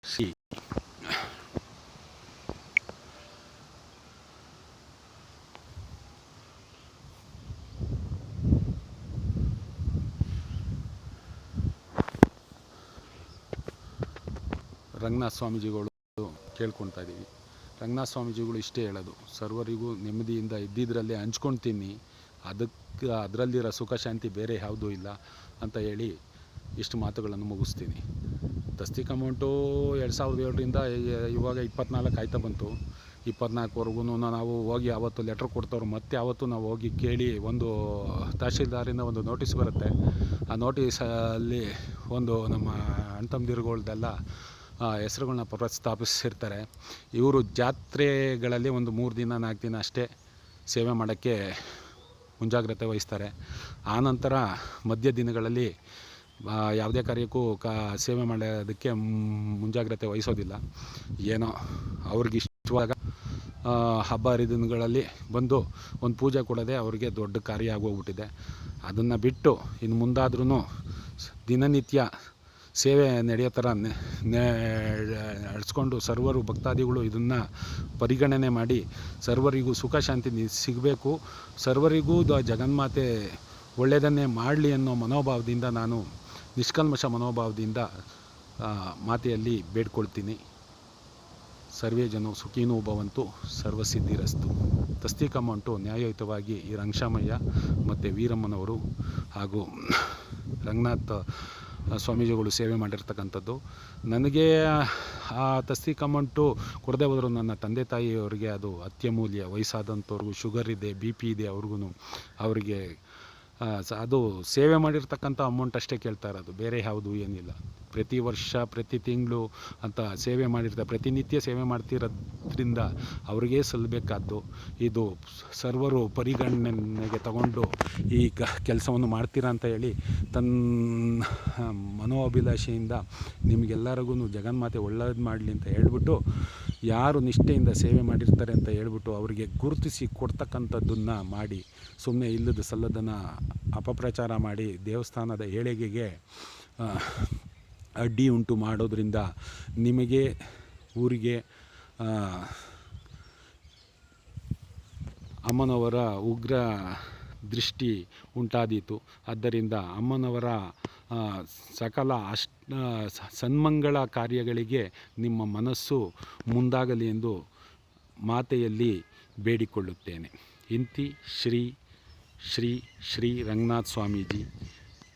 ಶ್ರೀ ರಂಗನಾಥ ಸ್ವಾಮೀಜಿಗಳು ಕೇಳ್ಕೊಳ್ತಾ ಇದ್ದೀವಿ. ರಂಗನಾಥ ಸ್ವಾಮೀಜಿಗಳು ಇಷ್ಟೇ ಹೇಳೋದು, ಸರ್ವರಿಗೂ ನೆಮ್ಮದಿಯಿಂದ ಇದ್ದಿದ್ದರಲ್ಲೇ ಹಂಚ್ಕೊಳ್ತೀನಿ, ಅದರಲ್ಲಿರೋ ಸುಖ ಶಾಂತಿ ಬೇರೆ ಯಾವುದೂ ಇಲ್ಲ ಅಂತ ಹೇಳಿ ಇಷ್ಟು ಮಾತುಗಳನ್ನು ಮುಗಿಸ್ತೀನಿ. ತಸ್ತಿಕ್ ಅಮೌಂಟು 2007ರಿಂದ ಇವಾಗ 24 ಆಯ್ತಾ ಬಂತು. 24ವರೆಗೂ ನಾವು ಹೋಗಿ ಆವತ್ತು ಲೆಟ್ರ್ ಕೊಡ್ತವ್ರು. ಮತ್ತೆ ಆವತ್ತು ನಾವು ಹೋಗಿ ಕೇಳಿ ಒಂದು ತಹಶೀಲ್ದಾರಿಂದ ಒಂದು ನೋಟಿಸ್ ಬರುತ್ತೆ. ಆ ನೋಟಿಸಲ್ಲಿ ಒಂದು ನಮ್ಮ ಅಣ್ಣ ತಮ್ಮದಿರುಗಳ್ದೆಲ್ಲ ಹೆಸರುಗಳನ್ನ ಪ್ರಸ್ತಾಪಿಸಿರ್ತಾರೆ. ಇವರು ಜಾತ್ರೆಗಳಲ್ಲಿ ಒಂದು 3 ದಿನ 4 ದಿನ ಅಷ್ಟೇ ಸೇವೆ ಮಾಡೋಕ್ಕೆ ಮುಂಜಾಗ್ರತೆ ವಹಿಸ್ತಾರೆ. ಆನಂತರ ಮಧ್ಯ ದಿನಗಳಲ್ಲಿ ಯಾವುದೇ ಕಾರ್ಯಕ್ಕೂ ಸೇವೆ ಮಾಡೋದಕ್ಕೆ ಮುಂಜಾಗ್ರತೆ ವಹಿಸೋದಿಲ್ಲ. ಏನೋ ಅವ್ರಿಗೆ ಇಷ್ಟವಾಗ ಹಬ್ಬ ಹರಿದಿನಗಳಲ್ಲಿ ಬಂದು ಒಂದು ಪೂಜೆ ಕೊಡೋದೇ ಅವ್ರಿಗೆ ದೊಡ್ಡ ಕಾರ್ಯ ಆಗೋಗ್ಬಿಟ್ಟಿದೆ. ಅದನ್ನು ಬಿಟ್ಟು ಇನ್ನು ಮುಂದಾದ್ರೂ ದಿನನಿತ್ಯ ಸೇವೆ ನಡೆಯೋ ಥರ ನಡೆಸ್ಕೊಂಡು ಸರ್ವರು ಭಕ್ತಾದಿಗಳು ಇದನ್ನು ಪರಿಗಣನೆ ಮಾಡಿ ಸರ್ವರಿಗೂ ಸುಖ ಶಾಂತಿ ಸಿಗಬೇಕು, ಸರ್ವರಿಗೂ ಜಗನ್ಮಾತೆ ಒಳ್ಳೆಯದನ್ನೇ ಮಾಡಲಿ ಅನ್ನೋ ಮನೋಭಾವದಿಂದ ನಾನು ನಿಷ್ಕಲ್ಮಶ ಮನೋಭಾವದಿಂದ ಮಾತೆಯಲ್ಲಿ ಬೇಡ್ಕೊಳ್ತೀನಿ. ಸರ್ವೇ ಜನ ಸುಖೀನೋ ಭವಂತು, ಸರ್ವಸಿದ್ಧಿರಸ್ತು. ತಸ್ತಿಕ್ ಅಮೌಂಟು ನ್ಯಾಯಯುತವಾಗಿ ಈ ರಂಗಶಾಮಯ್ಯ ಮತ್ತು ವೀರಮ್ಮನವರು ಹಾಗೂ ರಂಗನಾಥ ಸ್ವಾಮೀಜಿಗಳು ಸೇವೆ ಮಾಡಿರ್ತಕ್ಕಂಥದ್ದು. ನನಗೆ ಆ ತಸ್ತಿಕ್ ಅಮೌಂಟು ಕೊಡದೆ ಹೋದರೂ ನನ್ನ ತಂದೆ ತಾಯಿಯವರಿಗೆ ಅದು ಅತ್ಯಮೂಲ್ಯ. ವಯಸ್ಸಾದಂಥವ್ರಿಗೂ ಶುಗರ್ ಇದೆ, BP ಇದೆ, ಅವರಿಗೆ ಅದು ಸೇವೆ ಮಾಡಿರ್ತಕ್ಕಂಥ ಅಮೌಂಟ್ ಅಷ್ಟೇ ಕೇಳ್ತಾ ಇರೋದು, ಬೇರೆ ಯಾವುದೂ ಏನಿಲ್ಲ. ಪ್ರತಿ ವರ್ಷ ಪ್ರತಿ ತಿಂಗಳು ಅಂತ ಸೇವೆ ಮಾಡಿರ್ತಾರೆ, ಪ್ರತಿನಿತ್ಯ ಸೇವೆ ಮಾಡ್ತಿರೋದ್ರಿಂದ ಅವ್ರಿಗೇ ಸಲ್ಲಬೇಕಾದ್ದು. ಇದು ಸರ್ವರು ಪರಿಗಣನೆಗೆ ತಗೊಂಡು ಈ ಕೆಲಸವನ್ನು ಮಾಡ್ತೀರಾ ಅಂತ ಹೇಳಿ ತನ್ನ ಮನೋಅಭಿಲಾಷೆಯಿಂದ ನಿಮಗೆಲ್ಲರಿಗೂ ಜಗನ್ಮಾತೆ ಒಳ್ಳೇದು ಮಾಡಲಿ ಅಂತ ಹೇಳ್ಬಿಟ್ಟು, ಯಾರು ನಿಷ್ಠೆಯಿಂದ ಸೇವೆ ಮಾಡಿರ್ತಾರೆ ಅಂತ ಹೇಳ್ಬಿಟ್ಟು ಅವರಿಗೆ ಗುರುತಿಸಿ ಕೊಡ್ತಕ್ಕಂಥದ್ದನ್ನು ಮಾಡಿ, ಸುಮ್ಮನೆ ಇಲ್ಲದ ಸಲ್ಲದನ್ನು ಅಪಪ್ರಚಾರ ಮಾಡಿ ದೇವಸ್ಥಾನದ ಏಳಿಗೆಗೆ ಅಡ್ಡಿ ಉಂಟು ಮಾಡೋದ್ರಿಂದ ನಿಮಗೆ, ಊರಿಗೆ ಅಮ್ಮನವರ ಉಗ್ರ ದೃಷ್ಟಿ ಉಂಟಾದೀತು. ಆದ್ದರಿಂದ ಅಮ್ಮನವರ ಸಕಲ ಸನ್ಮಂಗಳ ಕಾರ್ಯಗಳಿಗೆ ನಿಮ್ಮ ಮನಸ್ಸು ಮುಂದಾಗಲಿ ಎಂದು ಮಾತೆಯಲ್ಲಿ ಬೇಡಿಕೊಳ್ಳುತ್ತೇನೆ. ಇಂತಿ ಶ್ರೀ ಶ್ರೀ ಶ್ರೀ ರಂಗನಾಥ ಸ್ವಾಮೀಜಿ,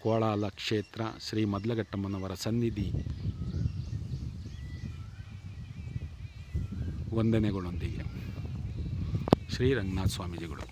ಕೋಳಾಲ ಕ್ಷೇತ್ರ, ಶ್ರೀ ಮದ್ಲಘಟ್ಟಮ್ಮನವರ ಸನ್ನಿಧಿ ವಂದನೆಗಳೊಂದಿಗೆ ಶ್ರೀ ರಂಗನಾಥ ಸ್ವಾಮೀಜಿಗಳು.